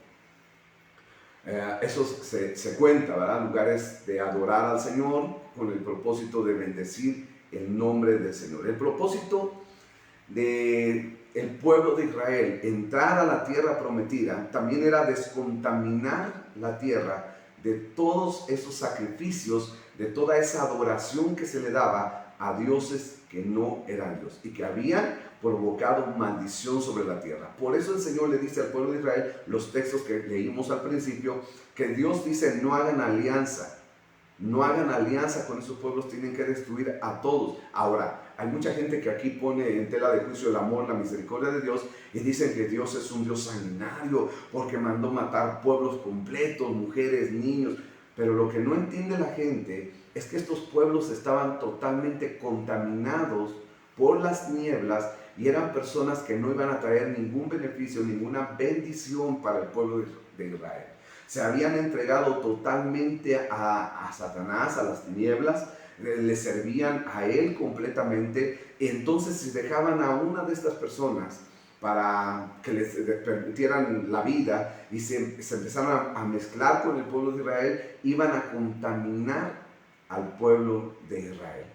Eso se cuenta, ¿verdad? Lugares de adorar al Señor con el propósito de bendecir el nombre del Señor. El propósito del pueblo de Israel entrar a la tierra prometida también era descontaminar la tierra de todos esos sacrificios, de toda esa adoración que se le daba a dioses que no eran Dios y que habían provocado maldición sobre la tierra. Por eso el Señor le dice al pueblo de Israel, los textos que leímos al principio, que Dios dice no hagan alianza. No hagan alianza con esos pueblos, tienen que destruir a todos. Ahora, hay mucha gente que aquí pone en tela de juicio el amor, la misericordia de Dios y dicen que Dios es un Dios sanguinario porque mandó matar pueblos completos, mujeres, niños. Pero lo que no entiende la gente es que estos pueblos estaban totalmente contaminados por las nieblas y eran personas que no iban a traer ningún beneficio, ninguna bendición para el pueblo de Israel. Se habían entregado totalmente a Satanás, a las tinieblas, le servían a él completamente. Entonces, si dejaban a una de estas personas para que les permitieran la vida y se empezaran a mezclar con el pueblo de Israel, iban a contaminar al pueblo de Israel.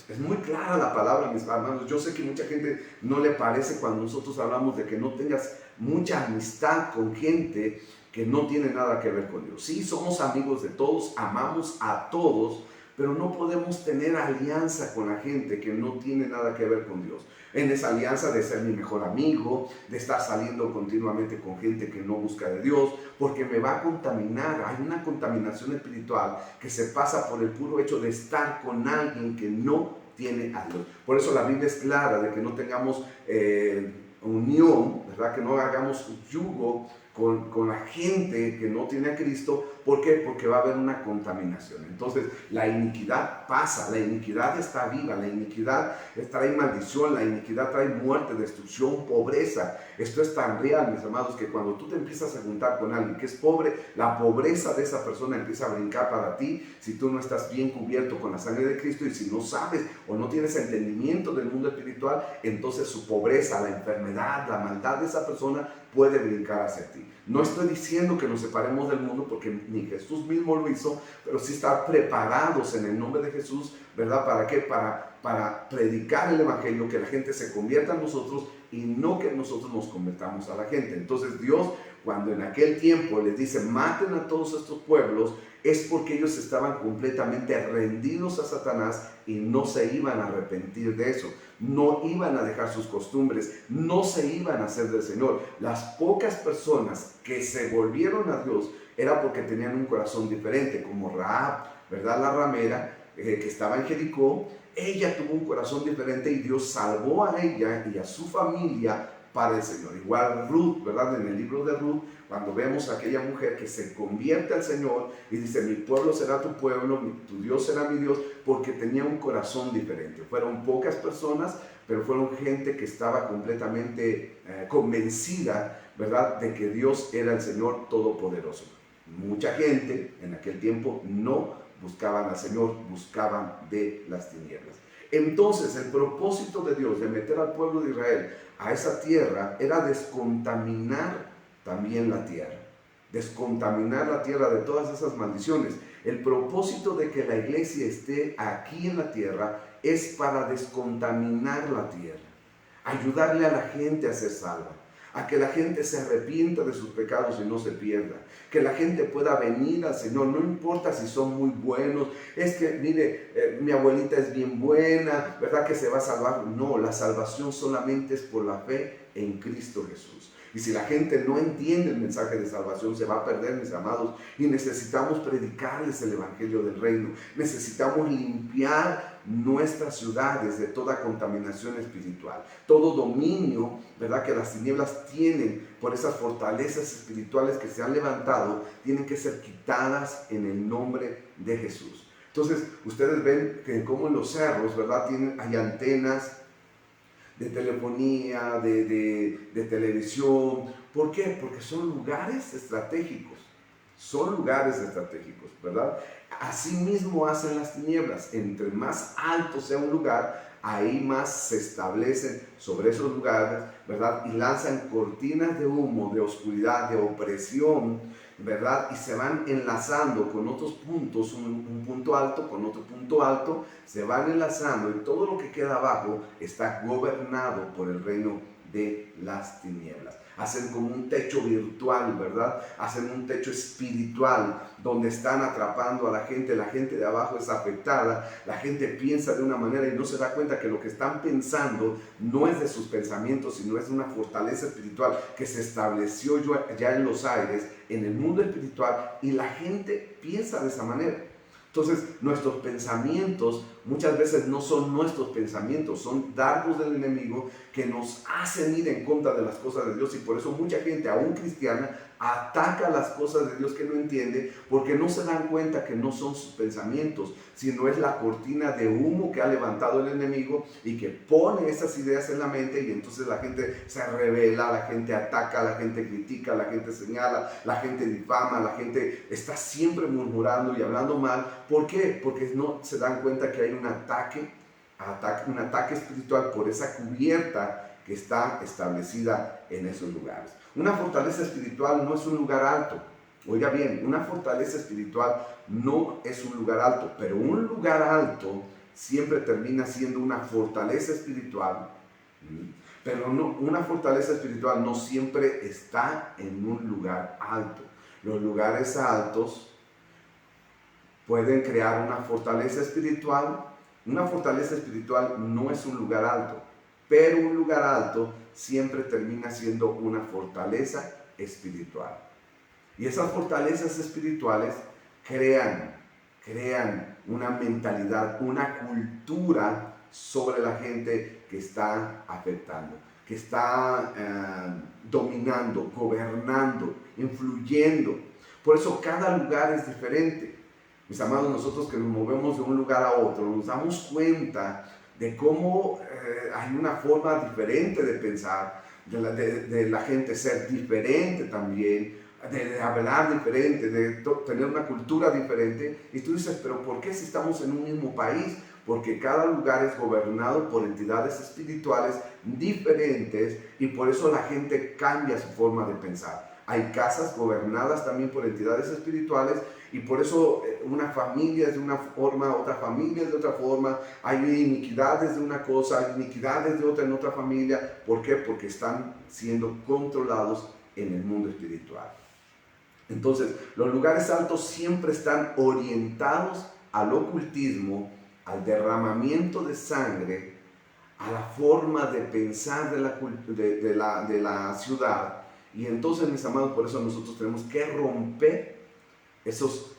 Es muy clara la palabra, mis hermanos. Yo sé que mucha gente no le parece cuando nosotros hablamos de que no tengas mucha amistad con gente que no tiene nada que ver con Dios. Sí, somos amigos de todos, amamos a todos, pero no podemos tener alianza con la gente que no tiene nada que ver con Dios. En esa alianza de ser mi mejor amigo, de estar saliendo continuamente con gente que no busca de Dios, porque me va a contaminar. Hay una contaminación espiritual que se pasa por el puro hecho de estar con alguien que no tiene a Dios. Por eso la Biblia es clara de que no tengamos unión, ¿verdad? Que no hagamos yugo con la gente que no tiene a Cristo. ¿Por qué? Porque va a haber una contaminación. Entonces la iniquidad pasa, la iniquidad está viva, la iniquidad trae maldición, la iniquidad trae muerte, destrucción, pobreza. Esto es tan real, mis amados, que cuando tú te empiezas a juntar con alguien que es pobre, la pobreza de esa persona empieza a brincar para ti si tú no estás bien cubierto con la sangre de Cristo y si no sabes o no tienes entendimiento del mundo espiritual, entonces su pobreza, la enfermedad, la maldad de esa persona puede brincar hacia ti. No estoy diciendo que nos separemos del mundo porque ni Jesús mismo lo hizo, pero sí estar preparados en el nombre de Jesús, ¿verdad? ¿Para qué? Para predicar el evangelio, que la gente se convierta a nosotros y no que nosotros nos convertamos a la gente. Entonces Dios, cuando en aquel tiempo les dice maten a todos estos pueblos, es porque ellos estaban completamente rendidos a Satanás y no se iban a arrepentir de eso. No iban a dejar sus costumbres, no se iban a hacer del Señor. Las pocas personas que se volvieron a Dios era porque tenían un corazón diferente, como Rahab, ¿verdad? La ramera que estaba en Jericó. Ella tuvo un corazón diferente y Dios salvó a ella y a su familia para el Señor. Igual Ruth, ¿verdad? En el libro de Ruth, cuando vemos a aquella mujer que se convierte al Señor y dice, mi pueblo será tu pueblo, tu Dios será mi Dios, porque tenía un corazón diferente. Fueron pocas personas, pero fueron gente que estaba completamente convencida, ¿verdad?, de que Dios era el Señor Todopoderoso. Mucha gente en aquel tiempo no buscaban al Señor, buscaban de las tinieblas. Entonces el propósito de Dios de meter al pueblo de Israel a esa tierra era descontaminar también la tierra, descontaminar la tierra de todas esas maldiciones. El propósito de que la iglesia esté aquí en la tierra es para descontaminar la tierra, ayudarle a la gente a ser salva, a que la gente se arrepienta de sus pecados y no se pierda, que la gente pueda venir al Señor, no importa si son muy buenos, es que mire, mi abuelita es bien buena, ¿verdad que se va a salvar? No, la salvación solamente es por la fe en Cristo Jesús. Y si la gente no entiende el mensaje de salvación, se va a perder, mis amados. Y necesitamos predicarles el evangelio del reino. Necesitamos limpiar nuestras ciudades de toda contaminación espiritual. Todo dominio, ¿verdad?, que las tinieblas tienen por esas fortalezas espirituales que se han levantado, tienen que ser quitadas en el nombre de Jesús. Entonces, ustedes ven que como en los cerros, ¿verdad?, hay antenas de telefonía, de televisión. ¿Por qué? Porque son lugares estratégicos. Son lugares estratégicos, ¿verdad? Asimismo hacen las tinieblas. Entre más alto sea un lugar, ahí más se establecen sobre esos lugares, ¿verdad? Y lanzan cortinas de humo, de oscuridad, de opresión, ¿verdad? Y se van enlazando con otros puntos, un punto alto con otro punto alto, se van enlazando y todo lo que queda abajo está gobernado por el reino de las tinieblas. Hacen como un techo virtual, ¿verdad? Hacen un techo espiritual donde están atrapando a la gente de abajo es afectada, la gente piensa de una manera y no se da cuenta que lo que están pensando no es de sus pensamientos, sino es de una fortaleza espiritual que se estableció ya en los aires, en el mundo espiritual, y la gente piensa de esa manera. Entonces, nuestros pensamientos muchas veces no son nuestros pensamientos, son dardos del enemigo que nos hacen ir en contra de las cosas de Dios, y por eso mucha gente, aún cristiana, ataca las cosas de Dios que no entiende, porque no se dan cuenta que no son sus pensamientos, sino es la cortina de humo que ha levantado el enemigo y que pone esas ideas en la mente, y entonces la gente se revela, la gente ataca, la gente critica, la gente señala, la gente difama, la gente está siempre murmurando y hablando mal. ¿Por qué? Porque no se dan cuenta que hay un ataque espiritual por esa cubierta que está establecida en esos lugares. Una fortaleza espiritual no es un lugar alto. Oiga bien, una fortaleza espiritual no es un lugar alto, pero un lugar alto siempre termina siendo una fortaleza espiritual. Pero no, una fortaleza espiritual no siempre está en un lugar alto. Los lugares altos pueden crear una fortaleza espiritual. Una fortaleza espiritual no es un lugar alto, pero un lugar alto siempre termina siendo una fortaleza espiritual. Y esas fortalezas espirituales crean una mentalidad, una cultura sobre la gente que está afectando, que está dominando, gobernando, influyendo. Por eso cada lugar es diferente. Mis amados, nosotros que nos movemos de un lugar a otro, nos damos cuenta de cómo hay una forma diferente de pensar, de la gente ser diferente también, de hablar diferente, de tener una cultura diferente. Y tú dices, pero ¿por qué si estamos en un mismo país? Porque cada lugar es gobernado por entidades espirituales diferentes, y por eso la gente cambia su forma de pensar. Hay casas gobernadas también por entidades espirituales, y por eso una familia es de una forma, otra familia es de otra forma. Hay iniquidades de una cosa, hay iniquidades de otra en otra familia. ¿Por qué? Porque están siendo controlados en el mundo espiritual. Entonces, los lugares altos siempre están orientados al ocultismo, al derramamiento de sangre, a la forma de pensar de la ciudad. Y entonces, mis amados, por eso nosotros tenemos que romper esos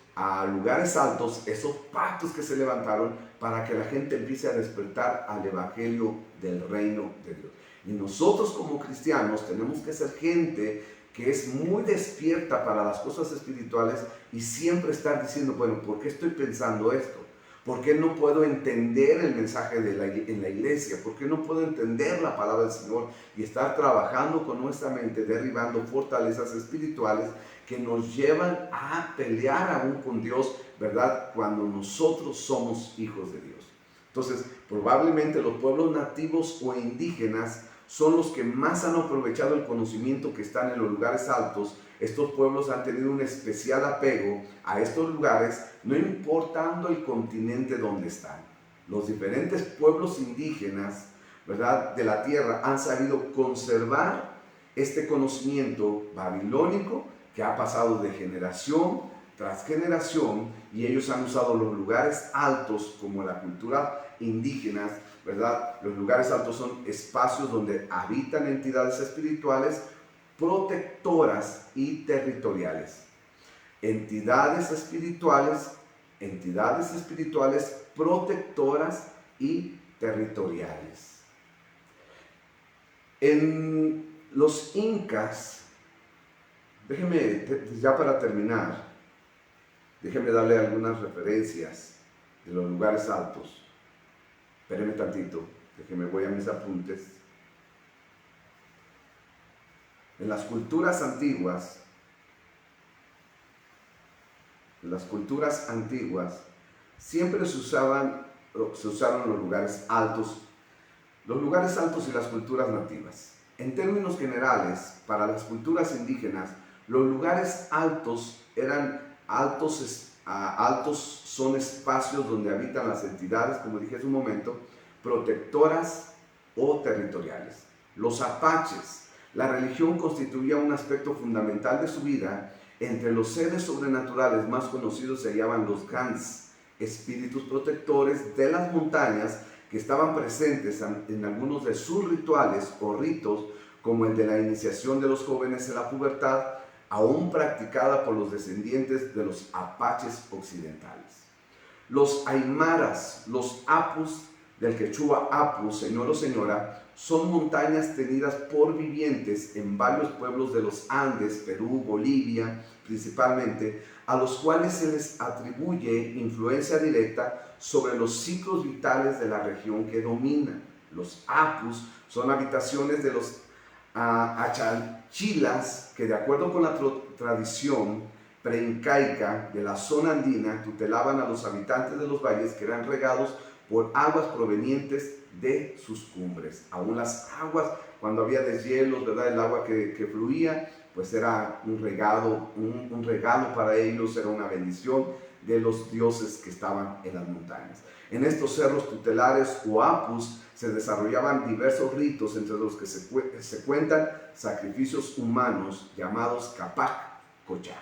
lugares altos, esos pactos que se levantaron, para que la gente empiece a despertar al evangelio del reino de Dios. Y nosotros como cristianos tenemos que ser gente que es muy despierta para las cosas espirituales, y siempre estar diciendo, bueno, ¿por qué estoy pensando esto? ¿Por qué no puedo entender el mensaje en la iglesia? ¿Por qué no puedo entender la palabra del Señor? Y estar trabajando con nuestra mente, derribando fortalezas espirituales que nos llevan a pelear aún con Dios, ¿verdad? Cuando nosotros somos hijos de Dios. Entonces, probablemente los pueblos nativos o indígenas son los que más han aprovechado el conocimiento que están en los lugares altos. Estos pueblos han tenido un especial apego a estos lugares, no importando el continente donde están. Los diferentes pueblos indígenas, ¿verdad?, de la tierra han sabido conservar este conocimiento babilónico que ha pasado de generación tras generación, y ellos han usado los lugares altos como la cultura indígena, ¿verdad? Los lugares altos son espacios donde habitan entidades espirituales protectoras y territoriales. Entidades espirituales protectoras y territoriales. En los incas, déjeme, ya para terminar, déjeme darle algunas referencias de los lugares altos. Espérenme tantito, déjeme, voy a mis apuntes. En las culturas antiguas, siempre se usaron los lugares altos y las culturas nativas. En términos generales, para las culturas indígenas, los lugares altos son espacios donde habitan las entidades, como dije hace un momento, protectoras o territoriales. Los apaches, la religión constituía un aspecto fundamental de su vida. Entre los seres sobrenaturales más conocidos se hallaban los Gans, espíritus protectores de las montañas que estaban presentes en algunos de sus rituales o ritos, como el de la iniciación de los jóvenes en la pubertad, aún practicada por los descendientes de los apaches occidentales. Los aymaras, los apus, del quechua apu, señor o señora, son montañas tenidas por vivientes en varios pueblos de los Andes, Perú, Bolivia, principalmente, a los cuales se les atribuye influencia directa sobre los ciclos vitales de la región que dominan. Los apus son habitaciones de los achachilas que, de acuerdo con la tradición preincaica de la zona andina, tutelaban a los habitantes de los valles que eran regados por aguas provenientes de sus cumbres. Aún las aguas, cuando había deshielos, ¿verdad? El agua que fluía, pues era un regalo para ellos, era una bendición de los dioses que estaban en las montañas. En estos cerros tutelares o apus se desarrollaban diversos ritos, entre los que se cuentan sacrificios humanos llamados capac cocha.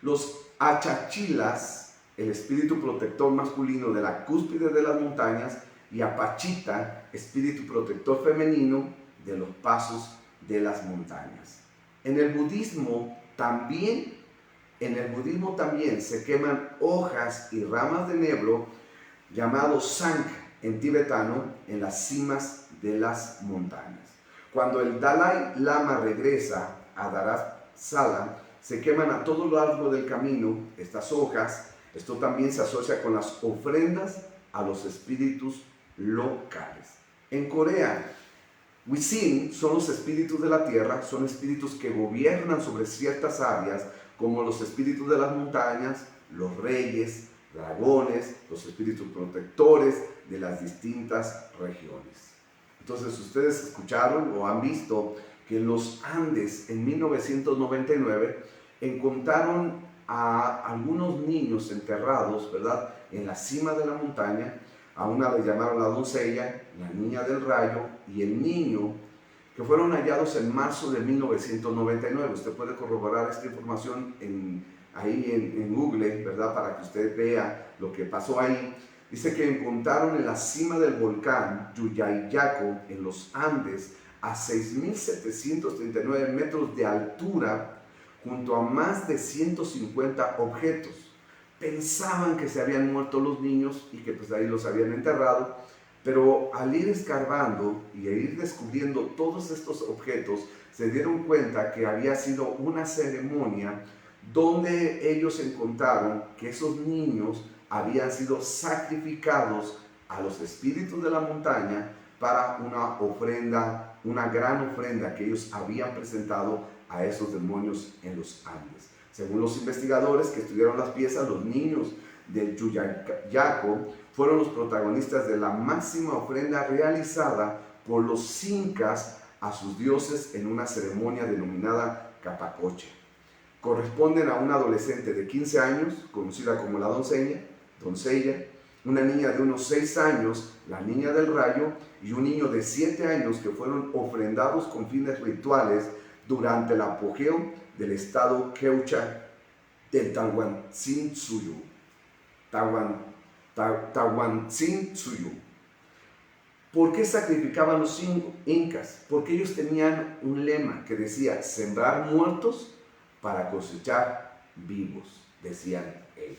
Los achachilas, el espíritu protector masculino de la cúspide de las montañas, y apachita, espíritu protector femenino de los pasos de las montañas. En el budismo también se queman hojas y ramas de enebro, llamado sang en tibetano, en las cimas de las montañas. Cuando el Dalai Lama regresa a Dharamsala, se queman a todo lo largo del camino estas hojas. Esto también se asocia con las ofrendas a los espíritus locales. En Corea, Wisin son los espíritus de la tierra, son espíritus que gobiernan sobre ciertas áreas, como los espíritus de las montañas, los reyes, dragones, los espíritus protectores de las distintas regiones. Entonces, ustedes escucharon o han visto que en los Andes, en 1999, encontraron a algunos niños enterrados, ¿verdad?, en la cima de la montaña. A una le llamaron la doncella, la niña del rayo y el niño, que fueron hallados en marzo de 1999. Usted puede corroborar esta información en Google, ¿verdad?, para que usted vea lo que pasó ahí. Dice que encontraron en la cima del volcán Yuyayaco, en los Andes, a 6.739 metros de altura, junto a más de 150 objetos. Pensaban que se habían muerto los niños y que pues ahí los habían enterrado, pero al ir escarbando y a ir descubriendo todos estos objetos, se dieron cuenta que había sido una ceremonia donde ellos encontraron que esos niños habían sido sacrificados a los espíritus de la montaña para una ofrenda, una gran ofrenda que ellos habían presentado a esos demonios en los Andes. Según los investigadores que estudiaron las piezas, los niños del Yuyayaco fueron los protagonistas de la máxima ofrenda realizada por los incas a sus dioses en una ceremonia denominada capacoche. Corresponden a una adolescente de 15 años, conocida como la doncella, una niña de unos 6 años, la niña del rayo, y un niño de 7 años que fueron ofrendados con fines rituales durante el apogeo del estado Keucha del Tahuantinsuyo. Tahuantinsuyo. ¿Por qué sacrificaban los incas? Porque ellos tenían un lema que decía, sembrar muertos para cosechar vivos, decían ellos.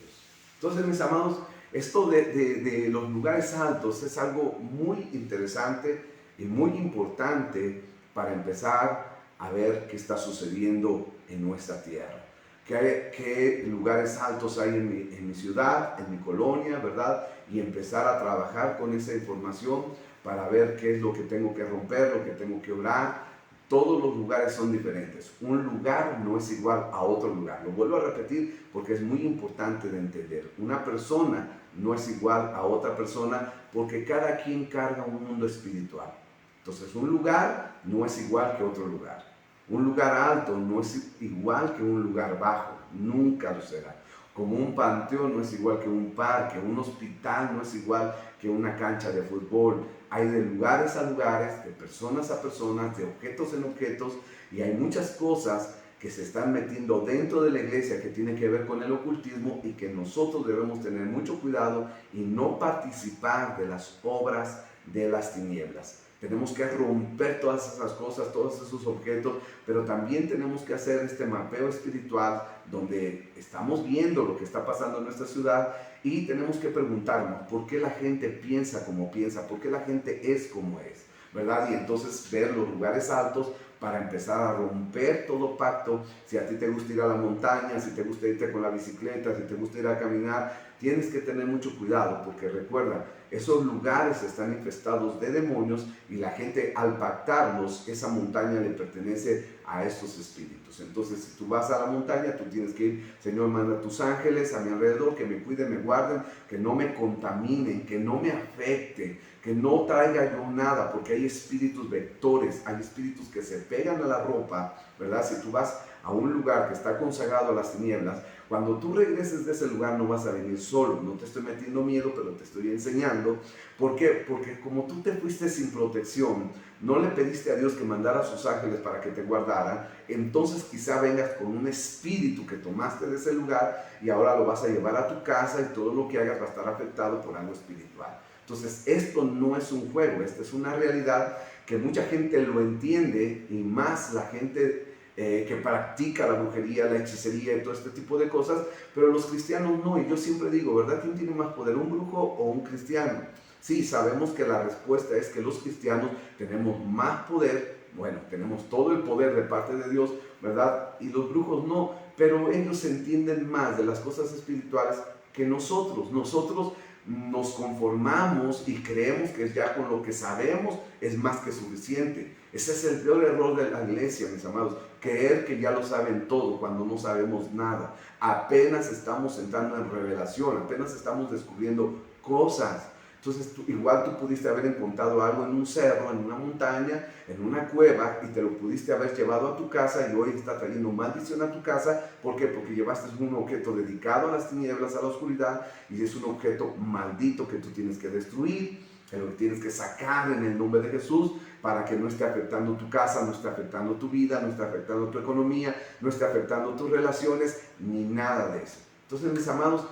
Entonces, mis amados, esto de los lugares altos es algo muy interesante y muy importante para empezar a ver qué está sucediendo en nuestra tierra. ¿Qué lugares altos hay en mi ciudad, en mi colonia, verdad? Y empezar a trabajar con esa información para ver qué es lo que tengo que romper, lo que tengo que orar. Todos los lugares son diferentes. Un lugar no es igual a otro lugar. Lo vuelvo a repetir porque es muy importante de entender. Una persona no es igual a otra persona porque cada quien carga un mundo espiritual. Entonces, un lugar no es igual que otro lugar. Un lugar alto no es igual que un lugar bajo. Nunca lo será. Como un panteón no es igual que un parque. Un hospital no es igual que una cancha de fútbol. Hay de lugares a lugares, de personas a personas, de objetos en objetos, y hay muchas cosas que se están metiendo dentro de la iglesia que tienen que ver con el ocultismo y que nosotros debemos tener mucho cuidado y no participar de las obras de las tinieblas. Tenemos que romper todas esas cosas, todos esos objetos, pero también tenemos que hacer este mapeo espiritual donde estamos viendo lo que está pasando en nuestra ciudad y tenemos que preguntarnos por qué la gente piensa como piensa, por qué la gente es como es, ¿verdad? Y entonces ver los lugares altos para empezar a romper todo pacto. Si a ti te gusta ir a la montaña, si te gusta irte con la bicicleta, si te gusta ir a caminar, tienes que tener mucho cuidado porque recuerda, esos lugares están infestados de demonios y la gente al pactarlos, esa montaña le pertenece a estos espíritus. Entonces, si tú vas a la montaña, tú tienes que ir, Señor, manda a tus ángeles a mi alrededor, que me cuiden, me guarden, que no me contaminen, que no me afecten, que no traiga yo nada, porque hay espíritus vectores, hay espíritus que se pegan a la ropa, ¿verdad? Si tú vas a un lugar que está consagrado a las tinieblas, cuando tú regreses de ese lugar no vas a venir solo. No te estoy metiendo miedo, pero te estoy enseñando. ¿Por qué? Porque como tú te fuiste sin protección, no le pediste a Dios que mandara a sus ángeles para que te guardaran, entonces quizá vengas con un espíritu que tomaste de ese lugar y ahora lo vas a llevar a tu casa y todo lo que hagas va a estar afectado por algo espiritual. Entonces, esto no es un juego, esta es una realidad que mucha gente lo entiende y más la gente que practica la brujería, la hechicería y todo este tipo de cosas, pero los cristianos no. Y yo siempre digo, ¿verdad? ¿Quién tiene más poder, un brujo o un cristiano? Sí, sabemos que la respuesta es que los cristianos tenemos más poder, bueno, tenemos todo el poder de parte de Dios, ¿verdad? Y los brujos no, pero ellos entienden más de las cosas espirituales que nosotros. Nosotros nos conformamos y creemos que ya con lo que sabemos es más que suficiente. Ese es el peor error de la iglesia, mis amados, creer que ya lo saben todo cuando no sabemos nada. Apenas estamos entrando en revelación, apenas estamos descubriendo cosas. Entonces, igual tú pudiste haber encontrado algo en un cerro, en una montaña, en una cueva, y te lo pudiste haber llevado a tu casa y hoy está trayendo maldición a tu casa. ¿Por qué? Porque llevaste un objeto dedicado a las tinieblas, a la oscuridad, y es un objeto maldito que tú tienes que destruir, que lo tienes que sacar en el nombre de Jesús para que no esté afectando tu casa, no esté afectando tu vida, no esté afectando tu economía, no esté afectando tus relaciones, ni nada de eso. Entonces, mis amados,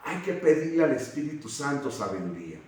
hay que pedirle al Espíritu Santo sabiduría.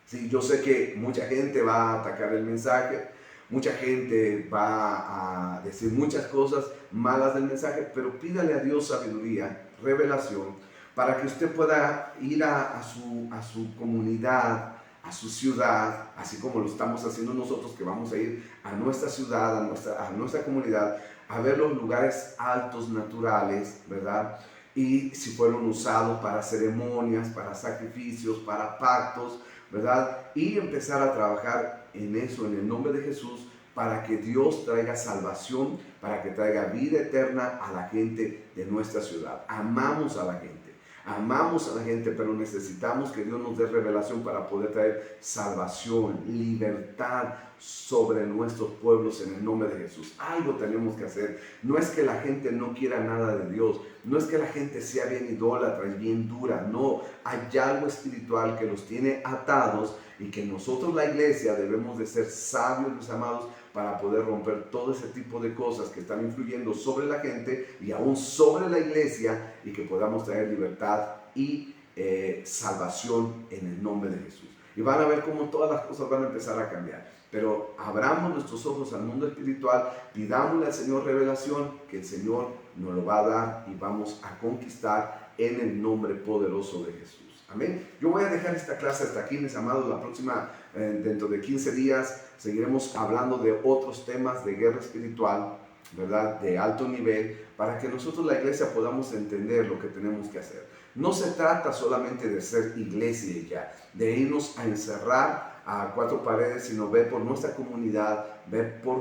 Sí, yo sé que mucha gente va a atacar el mensaje, mucha gente va a decir muchas cosas malas del mensaje, pero pídale a Dios sabiduría, revelación, para que usted pueda ir a su comunidad, a su ciudad, así como lo estamos haciendo nosotros, que vamos a ir a nuestra ciudad, a nuestra comunidad, a ver los lugares altos naturales, ¿verdad? Y si fueron usados para ceremonias, para sacrificios, para pactos, ¿verdad? Y empezar a trabajar en eso, en el nombre de Jesús, para que Dios traiga salvación, para que traiga vida eterna a la gente de nuestra ciudad. Amamos a la gente, pero necesitamos que Dios nos dé revelación para poder traer salvación, libertad sobre nuestros pueblos en el nombre de Jesús. Algo tenemos que hacer. No es que la gente no quiera nada de Dios, no es que la gente sea bien idólatra y bien dura, no, hay algo espiritual que los tiene atados y que nosotros, la iglesia, debemos de ser sabios, mis amados, para poder romper todo ese tipo de cosas que están influyendo sobre la gente y aún sobre la iglesia, y que podamos traer libertad y salvación en el nombre de Jesús. Y van a ver cómo todas las cosas van a empezar a cambiar. Pero abramos nuestros ojos al mundo espiritual, pidámosle al Señor revelación, que el Señor nos lo va a dar y vamos a conquistar en el nombre poderoso de Jesús. Amén. Yo voy a dejar esta clase hasta aquí, mis amados. La próxima, dentro de 15 días, seguiremos hablando de otros temas de guerra espiritual, ¿verdad? De alto nivel, para que nosotros, la iglesia, podamos entender lo que tenemos que hacer. No se trata solamente de ser iglesia y ya, de irnos a encerrar a cuatro paredes, sino ver por nuestra comunidad, ver por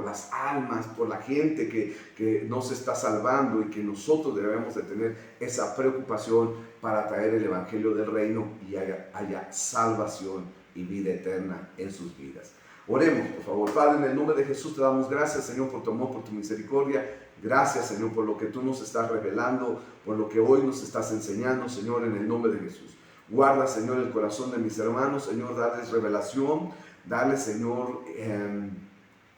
las almas, por la gente que nos está salvando, y que nosotros debemos de tener esa preocupación para traer el evangelio del reino y haya salvación y vida eterna en sus vidas. Oremos, por favor. Padre, en el nombre de Jesús te damos gracias, Señor, por tu amor, por tu misericordia. Gracias, Señor, por lo que tú nos estás revelando, por lo que hoy nos estás enseñando, Señor, en el nombre de Jesús. Guarda, Señor, el corazón de mis hermanos, Señor, darles revelación, darles, Señor,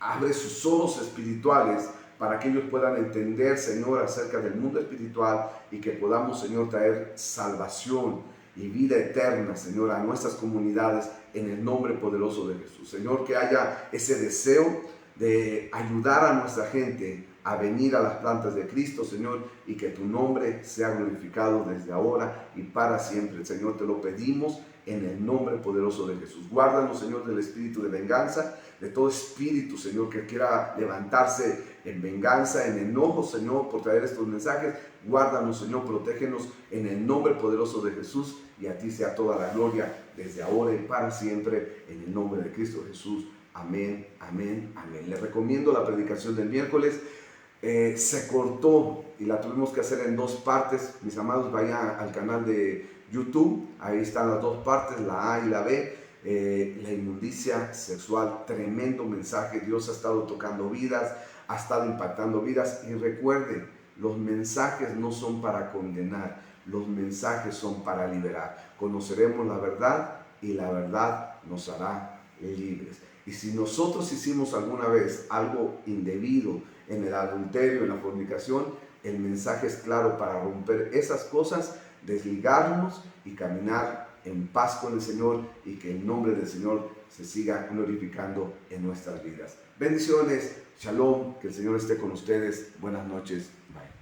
abre sus ojos espirituales para que ellos puedan entender, Señor, acerca del mundo espiritual, y que podamos, Señor, traer salvación y vida eterna, Señor, a nuestras comunidades en el nombre poderoso de Jesús. Señor, que haya ese deseo de ayudar a nuestra gente a venir a las plantas de Cristo, Señor, y que tu nombre sea glorificado desde ahora y para siempre. Señor, te lo pedimos en el nombre poderoso de Jesús. Guárdanos, Señor, del espíritu de venganza, de todo espíritu, Señor, que quiera levantarse en venganza, en enojo, Señor, por traer estos mensajes. Guárdanos, Señor, protégenos en el nombre poderoso de Jesús, y a ti sea toda la gloria desde ahora y para siempre, en el nombre de Cristo Jesús. Amén, amén, amén. Les recomiendo la predicación del miércoles. Se cortó y la tuvimos que hacer en 2 partes. Mis amados, vayan al canal de YouTube, ahí están las 2 partes, la A y la B. La inmundicia sexual, tremendo mensaje. Dios ha estado tocando vidas, ha estado impactando vidas. Y recuerden, los mensajes no son para condenar, los mensajes son para liberar. Conoceremos la verdad y la verdad nos hará libres. Y si nosotros hicimos alguna vez algo indebido en el adulterio, en la fornicación, el mensaje es claro para romper esas cosas, desligarnos y caminar en paz con el Señor, y que el nombre del Señor se siga glorificando en nuestras vidas. Bendiciones, shalom, que el Señor esté con ustedes. Buenas noches, bye.